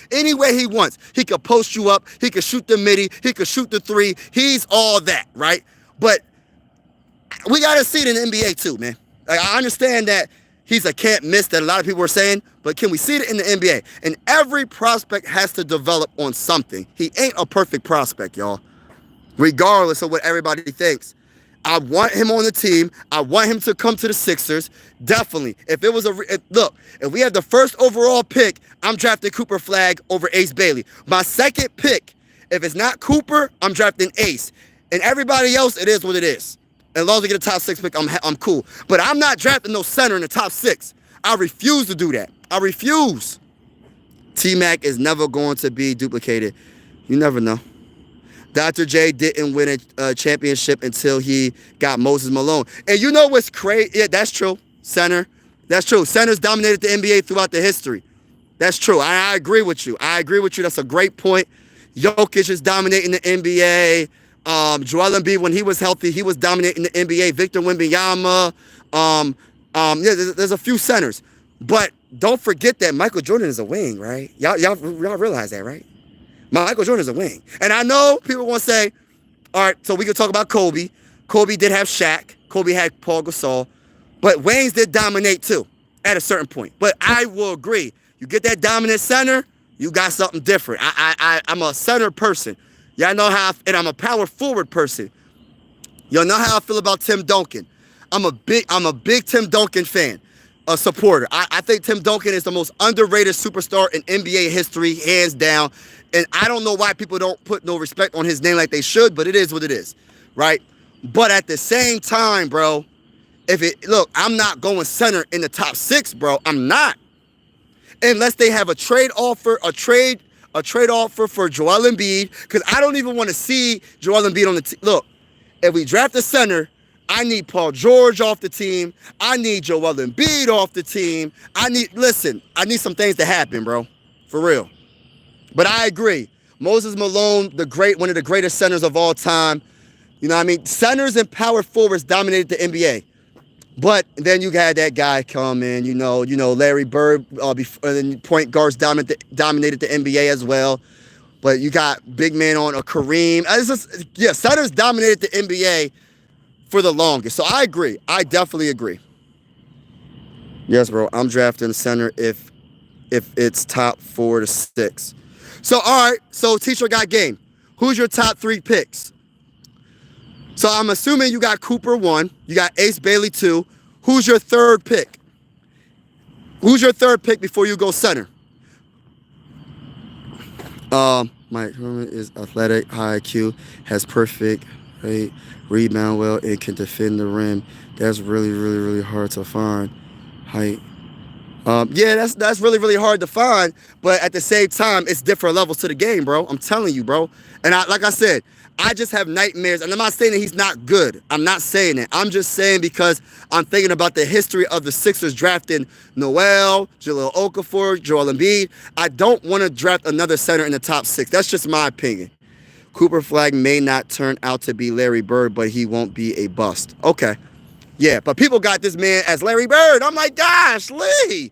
he wants. He can post you up. He can shoot the midi. He can shoot the three. He's all that, right? But we got to see it in the NBA too, man. Like, I understand that he's a can't miss that a lot of people are saying, but can we see it in the NBA? And every prospect has to develop on something. He ain't a perfect prospect, y'all. regardless of what everybody thinks. I want him on the team. I want him to come to the Sixers. Definitely. If it was look, if we had the first overall pick, I'm drafting Cooper Flag over Ace Bailey. My second pick, if it's not Cooper, I'm drafting Ace. And everybody else, it is what it is. As long as we get a top 6 pick, I'm cool. But I'm not drafting no center in the top 6. I refuse to do that. I refuse. T-Mac is never going to be duplicated. You never know. Dr. J didn't win a championship until he got Moses Malone. And you know what's crazy? Yeah, that's true. Center. That's true. Centers dominated the NBA throughout the history. That's true. I agree with you. I agree with you. That's a great point. Jokic is dominating the NBA. Joel Embiid, when he was healthy, he was dominating the NBA. Victor Wembanyama. Yeah, there's a few centers. But don't forget that Michael Jordan is a wing, right? Y'all realize that, right? Michael Jordan is a wing. And I know people want to say, all right, so we can talk about Kobe. Kobe did have Shaq. Kobe had Paul Gasol. But wings did dominate too at a certain point. But I will agree. You get that dominant center, you got something different. I'm a center person. Y'all know how, and I'm a power forward person. Y'all know how I feel about Tim Duncan. I'm a big Tim Duncan fan, a supporter. I think Tim Duncan is the most underrated superstar in NBA history, hands down. And I don't know why people don't put no respect on his name like they should, but it is what it is, right? But at the same time, bro, look, I'm not going center in the top 6, bro. I'm not. Unless they have a trade offer for Joel Embiid, because I don't even want to see Joel Embiid on the team. Look, if we draft a center, I need Paul George off the team. I need Joel Embiid off the team. I need some things to happen, bro. For real. But I agree. Moses Malone, one of the greatest centers of all time. You know what I mean? Centers and power forwards dominated the NBA. But then you had that guy come in, you know, Larry Bird, and point guards dominated the NBA as well. But you got big man on a Kareem. Centers dominated the NBA for the longest. So I agree. I definitely agree. Yes, bro. I'm drafting center if it's top 4 to 6. So, all right. So, teacher got game. Who's your top 3 picks? So, I'm assuming you got Cooper 1. You got Ace Bailey 2. Who's your third pick? Who's your third pick before you go center? Mike Herman is athletic, high IQ, has perfect rebound well, and can defend the rim. That's really, really, really hard to find. Height. Yeah, that's really, really hard to find, but at the same time, it's different levels to the game, bro. I'm telling you, bro. And like I said, I just have nightmares, and I'm not saying that he's not good. I'm not saying that. I'm just saying because I'm thinking about the history of the Sixers drafting Noel, Jahlil Okafor, Joel Embiid. I don't want to draft another center in the top 6. That's just my opinion. Cooper Flag may not turn out to be Larry Bird, but he won't be a bust. Okay. Yeah, but people got this man as Larry Bird. I'm like, gosh, Lee.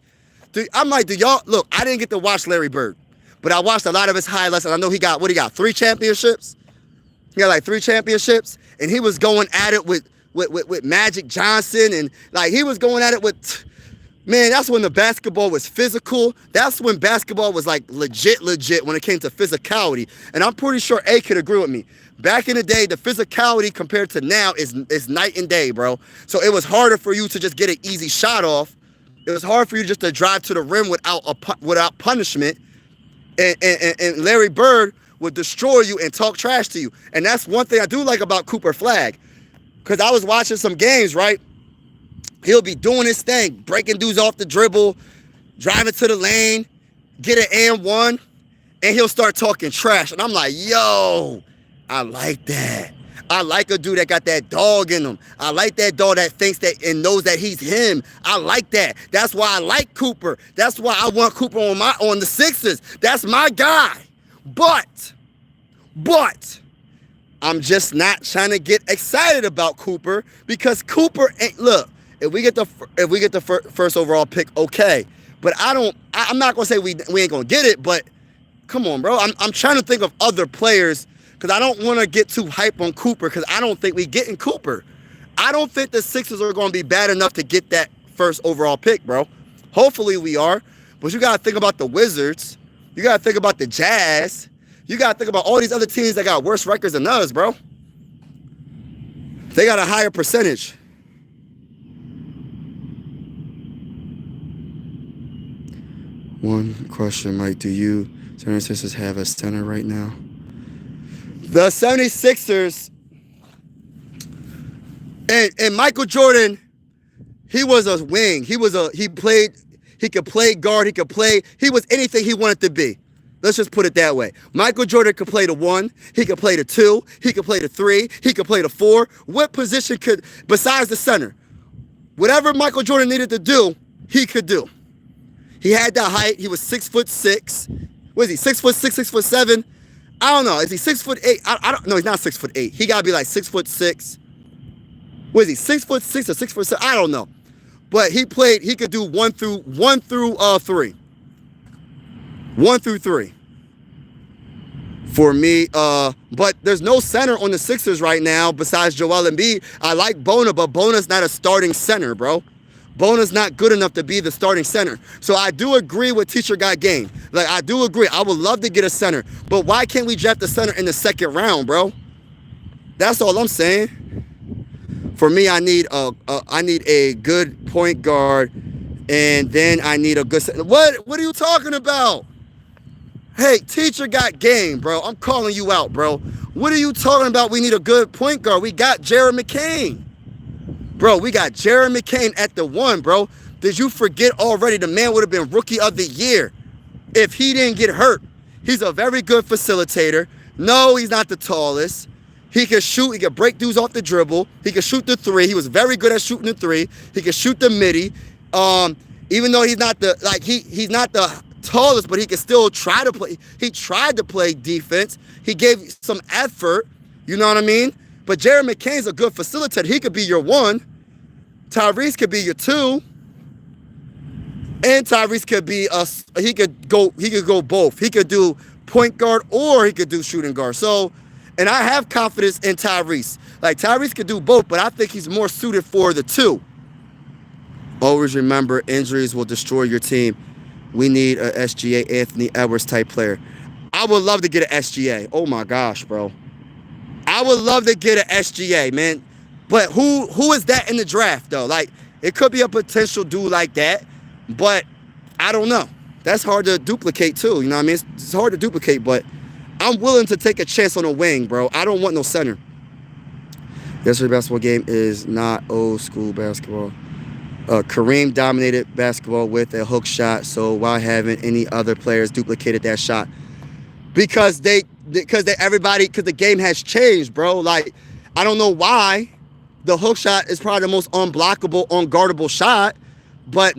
I'm like, do y'all, look, I didn't get to watch Larry Bird, but I watched a lot of his highlights, and I know he got 3 championships? He got like 3 championships, and he was going at it with Magic Johnson, and like he was going at it with, man, that's when the basketball was physical. That's when basketball was like legit when it came to physicality. And I'm pretty sure A could agree with me. Back in the day, the physicality compared to now is night and day, bro. So it was harder for you to just get an easy shot off. It was hard for you just to drive to the rim without punishment. And Larry Bird would destroy you and talk trash to you. And that's one thing I do like about Cooper Flag. Because I was watching some games, right? He'll be doing his thing, breaking dudes off the dribble, driving to the lane, get an and one, and he'll start talking trash. And I'm like, yo, I like that. I like a dude that got that dog in him. I like that dog that thinks that and knows that he's him. I like that. That's why I like Cooper. That's why I want Cooper on the Sixers. That's my guy. But I'm just not trying to get excited about Cooper because Cooper ain't, look, if we get the first overall pick, okay. But I'm not gonna say we ain't gonna get it, but come on, bro. I'm trying to think of other players because I don't want to get too hype on Cooper because I don't think we getting Cooper. I don't think the Sixers are gonna be bad enough to get that first overall pick, bro. Hopefully we are, but you gotta think about the Wizards. You gotta think about the Jazz. You gotta think about all these other teams that got worse records than us, bro. They got a higher percentage. One question, Mike. Do you 76ers have a center right now? The 76ers and Michael Jordan, he was a wing. He could play guard, he was anything he wanted to be. Let's just put it that way. Michael Jordan could play the 1, he could play the 2, he could play the 3, he could play the 4. What position besides the center? Whatever Michael Jordan needed to do, he could do. He had that height. He was 6'6". What is he? 6'6", 6'7"? I don't know. Is he 6'8"? I don't know. He's not 6'8". He gotta be like 6'6". What is he? 6'6" or 6'7"? I don't know. But he could do 1 through 3. 1 through 3. For me, but there's no center on the Sixers right now besides Joel Embiid. I like Bona, but Bona's not a starting center, bro. Bona's not good enough to be the starting center. So I do agree with Teacher Got Game. Like, I do agree. I would love to get a center. But why can't we draft a center in the 2nd round, bro? That's all I'm saying. For me, I need a good point guard, and then I need a good center. What are you talking about? Hey, Teacher Got Game, bro. I'm calling you out, bro. What are you talking about? We need a good point guard. We got Jared McCain. Bro, we got Jared McCain at the 1, bro. Did you forget already the man would have been Rookie of the Year if he didn't get hurt? He's a very good facilitator. No, he's not the tallest. He can shoot. He can break dudes off the dribble. He can shoot the 3. He was very good at shooting the 3. He can shoot the midi. Even though he's not he's not the tallest, but he can still try to play. He tried to play defense. He gave some effort. You know what I mean? But Jared McCain's a good facilitator. He could be your 1. Tyrese could be your 2. And Tyrese could be he could go both. He could do point guard or he could do shooting guard. So, and I have confidence in Tyrese. Like, Tyrese could do both, but I think he's more suited for the 2. Always remember, injuries will destroy your team. We need a SGA Anthony Edwards type player. I would love to get an SGA. Oh my gosh, bro. I would love to get an SGA, man. But who is that in the draft, though? Like, it could be a potential dude like that, but I don't know. That's hard to duplicate, too. You know what I mean? It's hard to duplicate, but I'm willing to take a chance on a wing, bro. I don't want no center. Yesterday's basketball game is not old school basketball. Kareem dominated basketball with a hook shot, so why haven't any other players duplicated that shot? Because the game has changed, bro. Like, I don't know why. The hook shot is probably the most unblockable, unguardable shot, but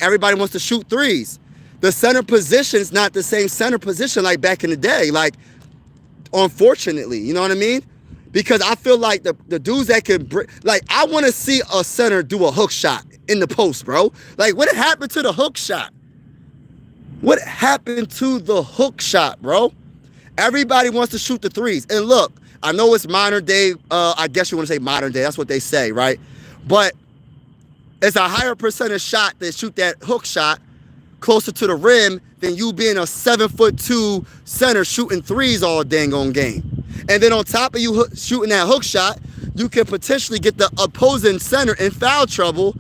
everybody wants to shoot 3s. The center position is not the same center position like back in the day. Like, unfortunately, you know what I mean? Because I feel like the dudes that can I want to see a center do a hook shot in the post, bro. Like, what happened to the hook shot? What happened to the hook shot, bro? Everybody wants to shoot the 3s. And look, I know it's modern day. I guess you want to say modern day. That's what they say, right? But it's a higher percentage shot that shoot that hook shot closer to the rim than you being a 7'2" center shooting 3s all dang on game. And then on top of you shooting that hook shot, you can potentially get the opposing center in foul trouble,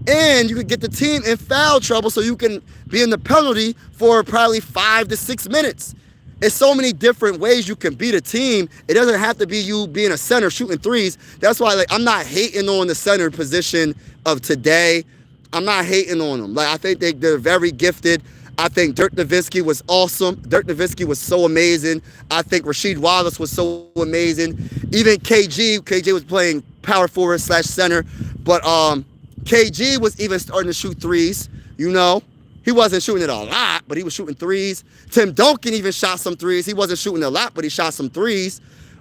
and you can get the team in foul trouble so you can be in the penalty for probably 5 to 6 minutes. It's so many different ways you can beat a team. It doesn't have to be you being a center shooting 3s. That's why, like, I'm not hating on the center position of today. I'm not hating on them. Like, I think they're very gifted. I think Dirk Nowitzki was awesome. Dirk Nowitzki was so amazing. I think Rasheed Wallace was so amazing. Even KG was playing power forward / center. But KG was even starting to shoot 3s, you know. He wasn't shooting it a lot, but he was shooting 3s. Tim Duncan even shot some 3s. He wasn't shooting a lot, but he shot some 3s.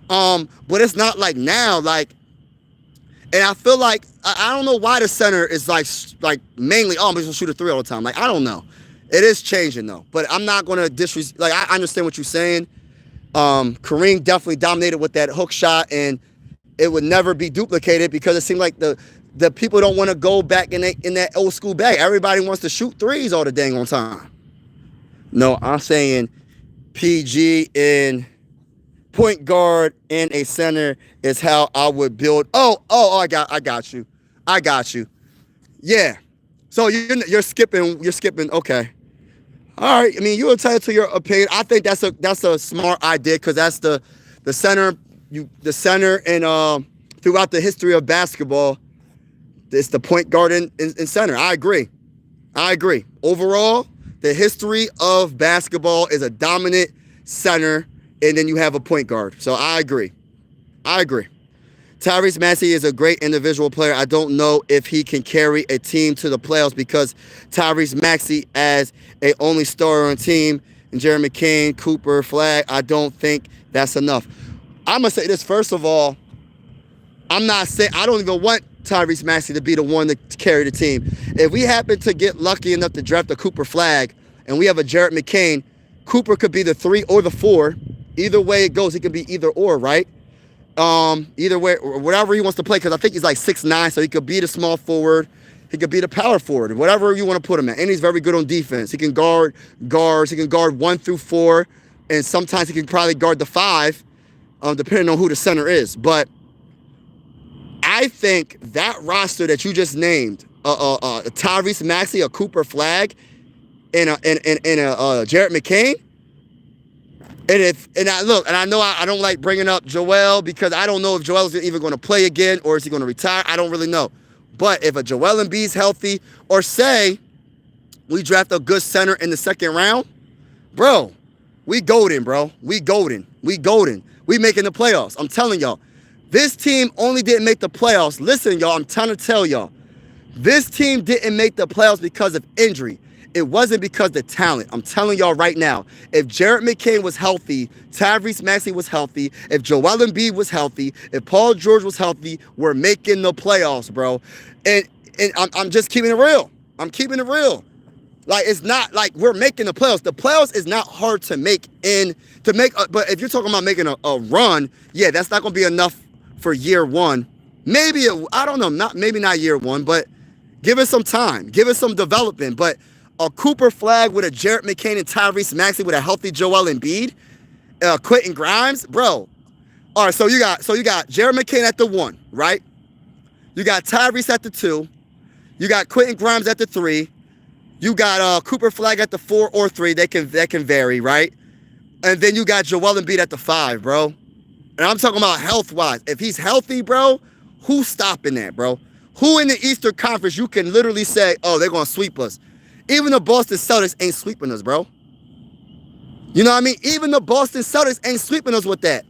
But it's not like now, like, and I feel like, I don't know why the center is like mainly, I'm just gonna shoot a 3 all the time. Like, I don't know. It is changing though, but I'm not gonna like, I understand what you're saying. Kareem definitely dominated with that hook shot, and it would never be duplicated because it seemed like the people don't want to go back in that old school bag. Everybody wants to shoot 3s all the dang on time. No, I'm saying PG and point guard and a center is how I would build. Oh, I got you. I got you. Yeah. So you're skipping. You're skipping. Okay. All right. I mean, you're entitled to your opinion. I think that's a smart idea because that's the center. The center and throughout the history of basketball, it's the point guard and center. I agree. Overall, the history of basketball is a dominant center, and then you have a point guard. So I agree. Tyrese Maxey is a great individual player. I don't know if he can carry a team to the playoffs because Tyrese Maxey as a only star on team, and Jeremy McCain, Cooper, Flag, I don't think that's enough. I'm going to say this, first of all, I don't even want Tyrese Maxey to be the one to carry the team. If we happen to get lucky enough to draft a Cooper Flag and we have a Jarrett McCain, Cooper could be the 3 or the 4. Either way it goes, he could be either or, right? Either way, whatever he wants to play, because I think he's like 6'9", so he could be the small forward. He could be the power forward, whatever you want to put him at. And he's very good on defense. He can guard guards. He can guard 1 through 4, and sometimes he can probably guard the 5, depending on who the center is. But I think that roster that you just named, Tyrese Maxey, a Cooper Flag, and a Jarrett McCain. And I know I don't like bringing up Joel because I don't know if Joel is even going to play again or is he going to retire. I don't really know. But if a Joel Embiid's healthy, or say we draft a good center in the second round, bro, we golden, bro. We golden. We making the playoffs. I'm telling y'all. This team only didn't make the playoffs. Listen, y'all, I'm trying to tell y'all. This team didn't make the playoffs because of injury. It wasn't because of the talent. I'm telling y'all right now, if Jarrett McCain was healthy, Tyrese Maxey was healthy, if Joel Embiid was healthy, if Paul George was healthy, we're making the playoffs, bro. And I'm just keeping it real. I'm keeping it real. Like, it's not like we're making the playoffs. The playoffs is not hard to make but if you're talking about making a run, yeah, that's not going to be enough for year one. Maybe, I don't know, maybe not year one, but give it some time. Give it some development. But a Cooper Flag with a Jarrett McCain and Tyrese Maxey with a healthy Joel Embiid, Quentin Grimes, bro. All right, so you got Jarrett McCain at the 1, right? You got Tyrese at the 2. You got Quentin Grimes at the 3. You got Cooper Flag at the 4 or 3. They can vary, right? And then you got Joel Embiid at the 5, bro. And I'm talking about health-wise. If he's healthy, bro, who's stopping that, bro? Who in the Eastern Conference you can literally say, oh, they're going to sweep us? Even the Boston Celtics ain't sweeping us, bro. You know what I mean? Even the Boston Celtics ain't sweeping us with that.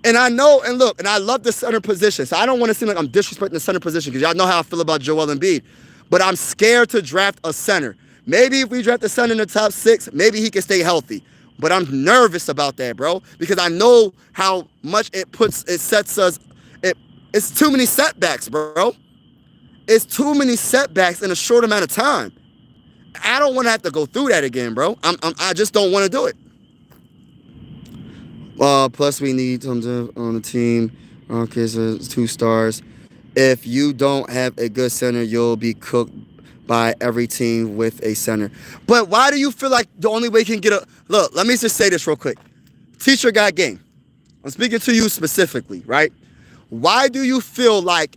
And I know, and look, and I love the center position. So I don't want to seem like I'm disrespecting the center position because y'all know how I feel about Joel Embiid. But I'm scared to draft a center. Maybe if we draft a center in the top 6, maybe he can stay healthy. But I'm nervous about that, bro, because I know how much it's too many setbacks, bro. It's too many setbacks in a short amount of time. I don't want to have to go through that again, bro. I just don't want to do it. Plus, we need something on the team. Okay, so it's 2 stars. If you don't have a good center, you'll be cooked by every team with a center. But why do you feel like the only way you can get a... Look, let me just say this real quick. Teacher got game. I'm speaking to you specifically, right? Why do you feel like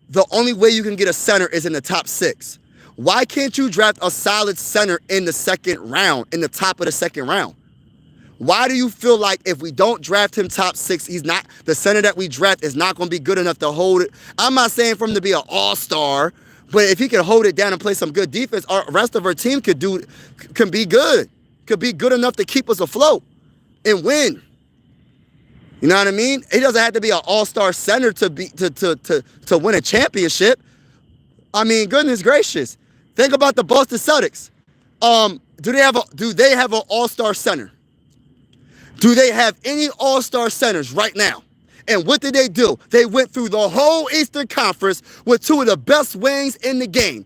the only way you can get a center is in the top 6? Why can't you draft a solid center in the second round, in the top of the second round? Why do you feel like if we don't draft him top 6, the center that we draft is not going to be good enough to hold it? I'm not saying for him to be an all-star, but if he can hold it down and play some good defense, our rest of our team can be good. Could be good enough to keep us afloat and win. You know what I mean? He doesn't have to be an all-star center to win a championship. I mean, goodness gracious. Think about the Boston Celtics. Do they have an all-star center? Do they have any all-star centers right now? And what did they do? They went through the whole Eastern Conference with 2 of the best wings in the game,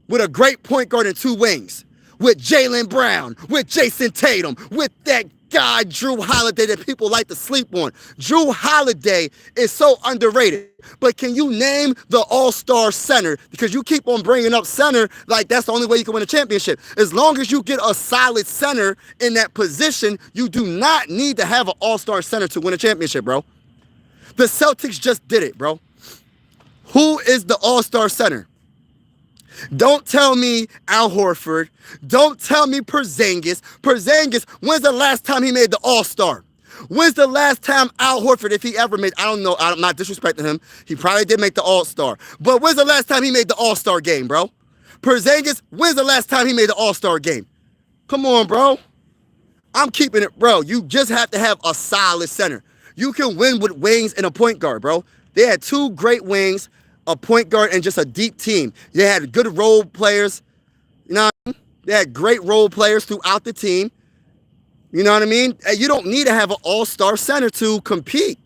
with a great point guard and 2 wings, with Jaylen Brown, with Jason Tatum, with that guy, Drew Holiday, that people like to sleep on. Drew Holiday is so underrated. But can you name the all-star center? Because you keep on bringing up center like that's the only way you can win a championship. As long as you get a solid center in that position, you do not need to have an all-star center to win a championship, bro. The Celtics just did it, bro. Who is the all-star center? Don't tell me Al Horford. Don't tell me Porzingis. Porzingis, when's the last time he made the all-star? When's the last time Al Horford, if he ever made, I don't know, I'm not disrespecting him. He probably did make the all-star. But when's the last time he made the all-star game, bro? Porzingis, when's the last time he made the all-star game? Come on, bro. I'm keeping it, bro. You just have to have a solid center. You can win with wings and a point guard, bro. They had two great wings, a point guard, and just a deep team. They had good role players. You know what I mean? They had great role players throughout the team. You know what I mean? You don't need to have an all-star center to compete.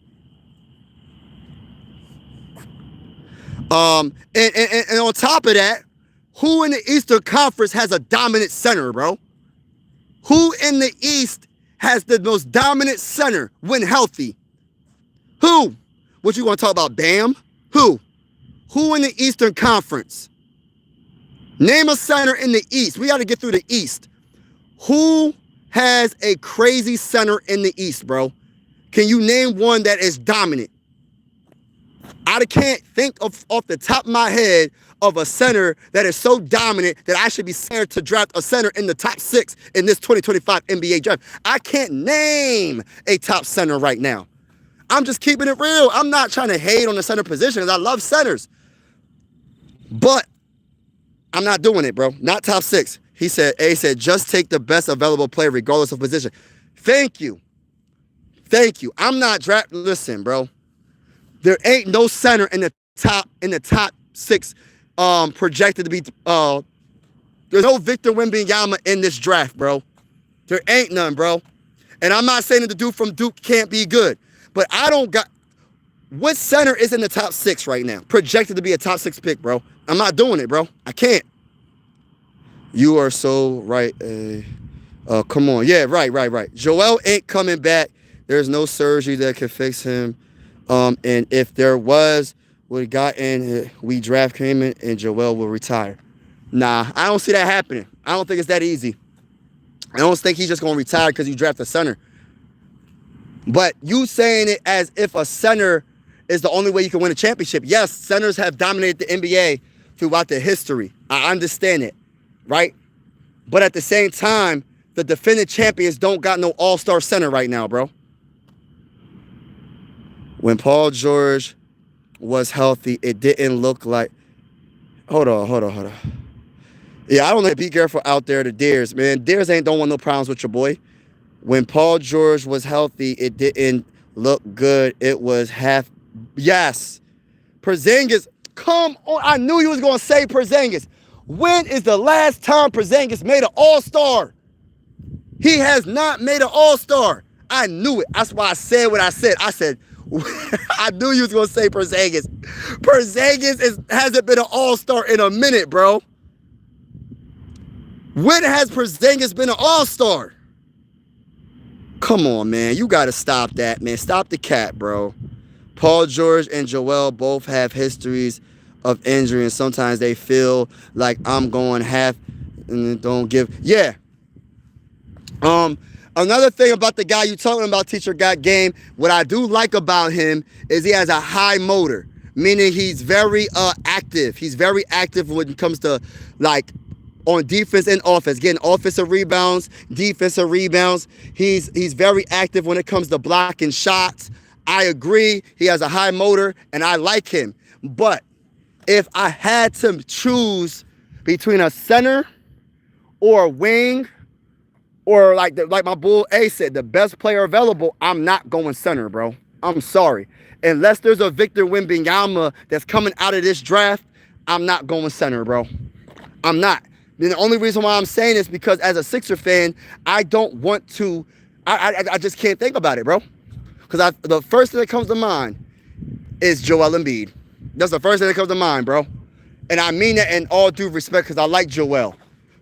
And on top of that, who in the Eastern Conference has a dominant center, bro? Who in the East has the most dominant center when healthy? Who? What you want to talk about, Bam? Who? Who in the Eastern Conference? Name a center in the East. We got to get through the East. Who has a crazy center in the East, bro? Can you name one that is dominant? I can't think of off the top of my head of a center that is so dominant that I should be scared to draft a center in the top 6 in this 2025 NBA draft. I can't name a top center right now. I'm just keeping it real. I'm not trying to hate on the center position because I love centers. But I'm not doing it, bro. Not top 6. He said, just take the best available player regardless of position. Thank you. Thank you. I'm not drafting. Listen, bro. There ain't no center in the top 6 projected to be. There's no Victor Wembanyama in this draft, bro. There ain't none, bro. And I'm not saying that the dude from Duke can't be good, but I don't got. What center is in the top 6 right now? Projected to be a top 6 pick, bro. I'm not doing it, bro. I can't. You are so right. Come on. Yeah, right. Joel ain't coming back. There's no surgery that can fix him. And if there was, we draft him and Joel will retire. Nah, I don't see that happening. I don't think it's that easy. I don't think he's just going to retire because you draft a center. But you saying it as if a center is the only way you can win a championship. Yes, centers have dominated the NBA throughout their history. I understand it, right? But at the same time, the defending champions don't got no all-star center right now, bro. When Paul George was healthy, it didn't look like... Hold on. Yeah, I don't know. Be careful out there, the Deers, man. Deers don't want no problems with your boy. When Paul George was healthy, it didn't look good. It was half... Yes. Porzingis, come on. I knew you was going to say Porzingis. When is the last time Porzingis made an all-star? He has not made an all-star. I knew it. That's why I said what I said. I said... I knew you was going to say Porzingis. Porzingis hasn't been an all-star in a minute, bro. When has Porzingis been an all-star? Come on, man. You got to stop that, man. Stop the cat, bro. Paul George and Joel both have histories of injury, and sometimes they feel like I'm going half and don't give. Yeah. Another thing about the guy you talking about, Teacher Got Game, what I do like about him is he has a high motor, meaning he's very active. He's very active when it comes to, like, on defense and offense. Getting offensive rebounds, defensive rebounds. He's very active when it comes to blocking shots. I agree. He has a high motor, and I like him. But if I had to choose between a center or a wing, or like my bull A said, the best player available, I'm not going center, bro. I'm sorry. Unless there's a Victor Wembanyama that's coming out of this draft, I'm not going center, bro. I'm not. And the only reason why I'm saying this because as a Sixer fan, I don't want to, I just can't think about it, bro. Because the first thing that comes to mind is Joel Embiid. That's the first thing that comes to mind, bro. And I mean that in all due respect because I like Joel.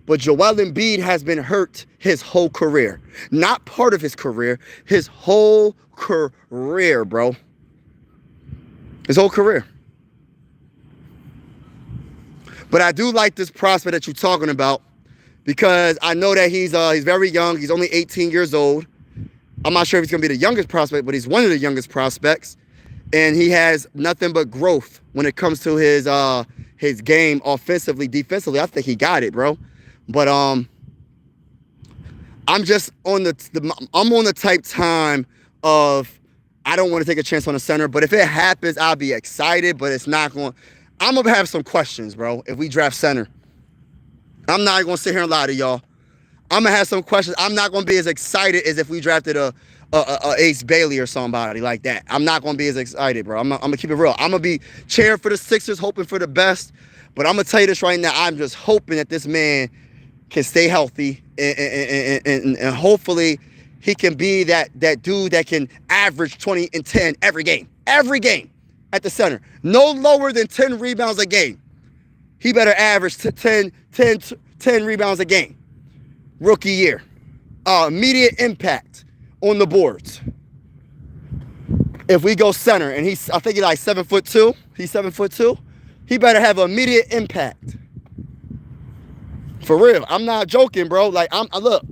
But Joel Embiid has been hurt his whole career. Not part of his career, his whole career, bro. His whole career. But I do like this prospect that you're talking about because I know that he's very young. He's only 18 years old. I'm not sure if he's going to be the youngest prospect, but he's one of the youngest prospects. And he has nothing but growth when it comes to his game offensively, defensively. I think he got it, bro. But I'm just on I'm on the type time of I don't want to take a chance on the center. But if it happens, I'll be excited. But it's not going. I'm gonna have some questions, bro. If we draft center, I'm not gonna sit here and lie to y'all. I'm gonna have some questions. I'm not gonna be as excited as if we drafted a Ace Bailey or somebody like that. I'm not gonna be as excited, bro. I'm gonna keep it real. I'm gonna be cheering for the Sixers, hoping for the best. But I'm gonna tell you this right now. I'm just hoping that this man can stay healthy and hopefully he can be that dude that can average 20 and 10 every game at the center. No lower than 10 rebounds a game. He better average 10 rebounds a game. Rookie year. Immediate impact on the boards. If we go center, and I think he's like 7'2". He's 7'2". He better have immediate impact. For real. I'm not joking, bro. Like, look.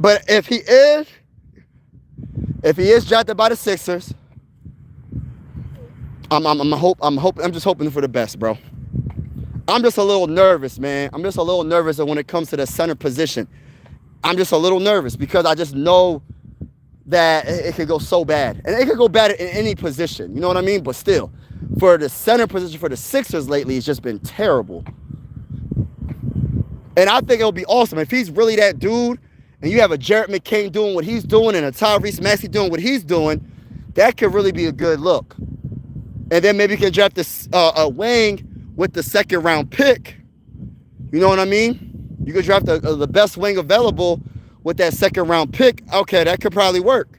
But if he is drafted by the Sixers, I'm just hoping for the best, bro. I'm just a little nervous, man. I'm just a little nervous when it comes to the center position. I'm just a little nervous because I just know that it could go so bad. And it could go bad in any position, you know what I mean? But still, for the center position for the Sixers lately, it's just been terrible. And I think it'll be awesome if he's really that dude and you have a Jared McCain doing what he's doing and a Tyrese Maxey doing what he's doing, that could really be a good look. And then maybe you can draft a wing with the second round pick. You know what I mean? You could draft the best wing available with that second round pick. Okay, that could probably work.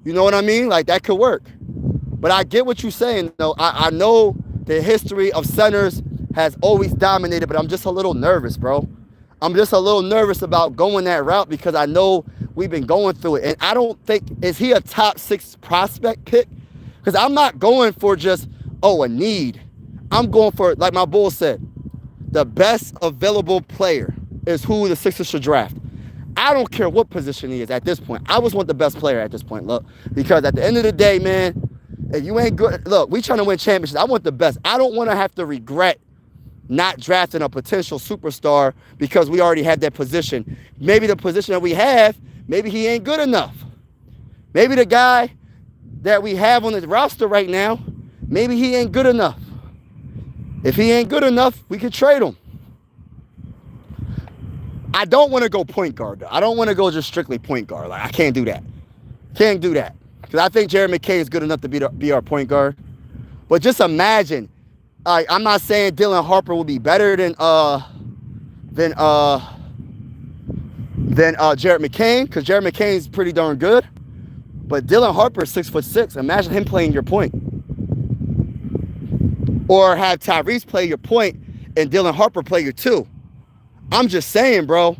You know what I mean? Like, that could work. But I get what you're saying, though. I know the history of centers has always dominated, but I'm just a little nervous, bro. I'm just a little nervous about going that route because I know we've been going through it. And I don't think, is he a top 6 prospect pick? Because I'm not going for just, a need. I'm going for, like my bull said, the best available player is who the Sixers should draft. I don't care what position he is at this point. I just want the best player at this point, look. Because at the end of the day, man, if you ain't good, look, we trying to win championships. I want the best. I don't want to have to regret not drafting a potential superstar because we already had that position. Maybe the position that we have, maybe he ain't good enough. Maybe the guy that we have on the roster right now, maybe he ain't good enough. If he ain't good enough, we could trade him. I don't want to go point guard, though. I don't want to go just strictly point guard. Like, I can't do that. Can't do that. Because I think Jared McCain is good enough to be our point guard. But just imagine, I'm not saying Dylan Harper will be better than Jared McCain, because Jared McCain is pretty darn good. But Dylan Harper is 6'6". Imagine him playing your point. Or have Tyrese play your point and Dylan Harper play your 2. I'm just saying, bro.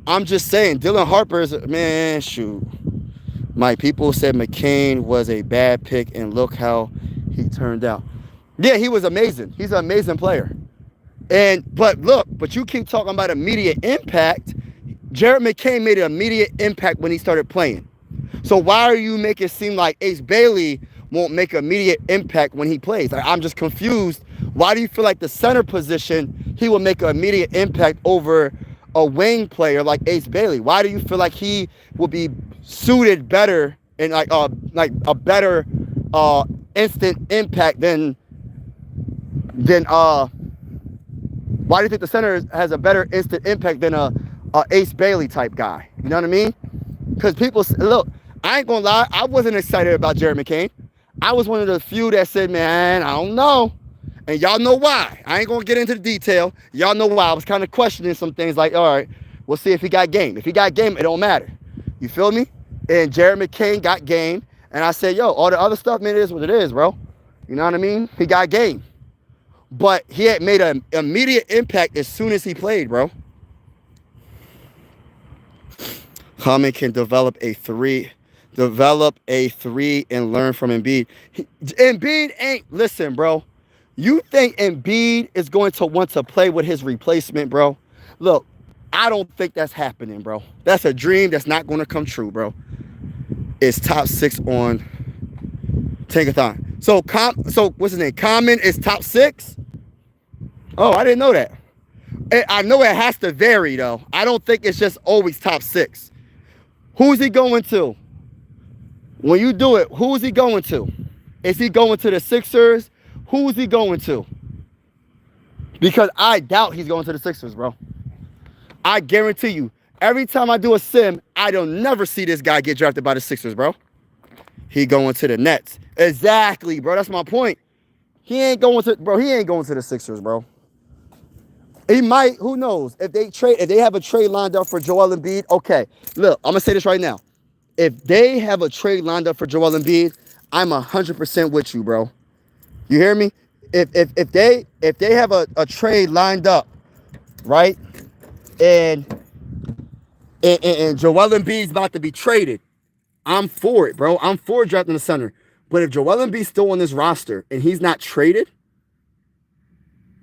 I'm just saying. Dylan Harper is, man, shoot. My people said McCain was a bad pick, and look how he turned out. Yeah, he was amazing. He's an amazing player. But you keep talking about immediate impact. Jared McCain made an immediate impact when he started playing. So why are you making it seem like Ace Bailey won't make an immediate impact when he plays? I'm just confused. Why do you feel like the center position, he will make an immediate impact over a wing player like Ace Bailey? Why do you feel like he will be suited better and like a better instant impact than why do you think the center has a better instant impact than a Ace Bailey type guy? You know what I mean? Because people, look, I ain't gonna lie, I wasn't excited about Jared McCain. I was one of the few that said, man, I don't know. And y'all know why. I ain't gonna get into the detail. Y'all know why. I was kind of questioning some things like, all right, we'll see if he got game. If he got game, it don't matter. You feel me? And Jared McCain got game. And I said, yo, all the other stuff, man, it is what it is, bro. You know what I mean? He got game. but he had made an immediate impact as soon as he played, bro. Common can develop a three and learn from Embiid. Embiid ain't, listen, bro. You think Embiid is going to want to play with his replacement, bro? Look, I don't think that's happening, bro. That's a dream that's not going to come true, bro. It's top 6 on Tankathon. So what's his name? Common is top 6? Oh, I didn't know that. I know it has to vary, though. I don't think it's just always top 6. Who's he going to? When you do it, who is he going to? Is he going to the Sixers? Who is he going to? Because I doubt he's going to the Sixers, bro. I guarantee you, every time I do a sim, I don't never see this guy get drafted by the Sixers, bro. He going to the Nets. Exactly, bro. That's my point. He ain't going to the Sixers, bro. He might, who knows? If they have a trade lined up for Joel Embiid, okay. Look, I'm gonna say this right now. If they have a trade lined up for Joel Embiid, I'm 100% with you, bro. You hear me? If they have a trade lined up, right? And Joel Embiid's about to be traded, I'm for it, bro. I'm for drafting the center. But if Joel Embiid's still on this roster and he's not traded,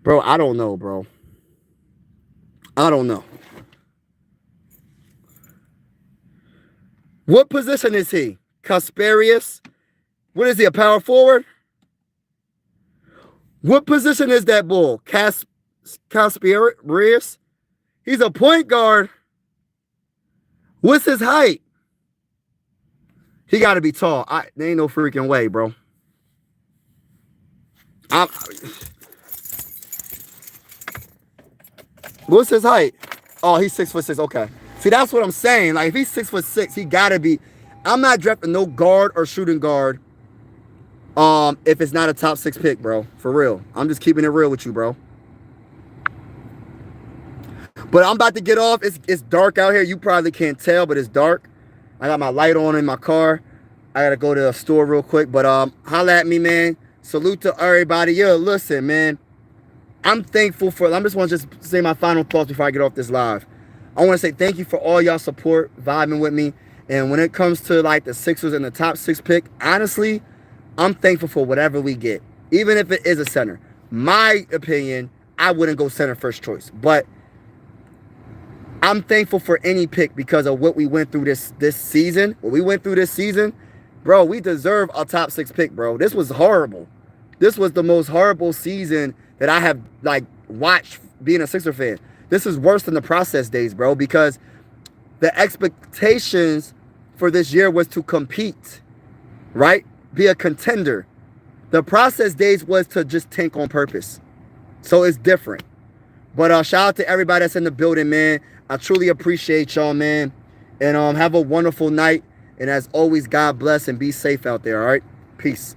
bro, I don't know, bro. I don't know. What position is he? Kasparius? What is he, a power forward? What position is that bull? Kasparius? He's a point guard. What's his height? He got to be tall. There ain't no freaking way, bro. What's his height? Oh, he's 6'6". Okay. See, that's what I'm saying. Like, if he's 6'6", he gotta be. I'm not drafting no guard or shooting guard. If it's not a top 6 pick, bro. For real. I'm just keeping it real with you, bro. But I'm about to get off. It's dark out here. You probably can't tell, but it's dark. I got my light on in my car. I gotta go to the store real quick. But holla at me, man. Salute to everybody. Yo, listen, man. I'm thankful for, I just want to just say my final thoughts before I get off this live. I want to say thank you for all y'all support, vibing with me. And when it comes to like the Sixers and the top 6 pick, honestly, I'm thankful for whatever we get. Even if it is a center. My opinion, I wouldn't go center first choice. But I'm thankful for any pick because of what we went through this season. What we went through this season, bro, we deserve a top 6 pick, bro. This was horrible. This was the most horrible season that I have, like, watched being a Sixer fan. This is worse than the process days, bro, because the expectations for this year was to compete, right? Be a contender. The process days was to just tank on purpose. So it's different. But shout out to everybody that's in the building, man. I truly appreciate y'all, man. And have a wonderful night. And as always, God bless and be safe out there, all right? Peace.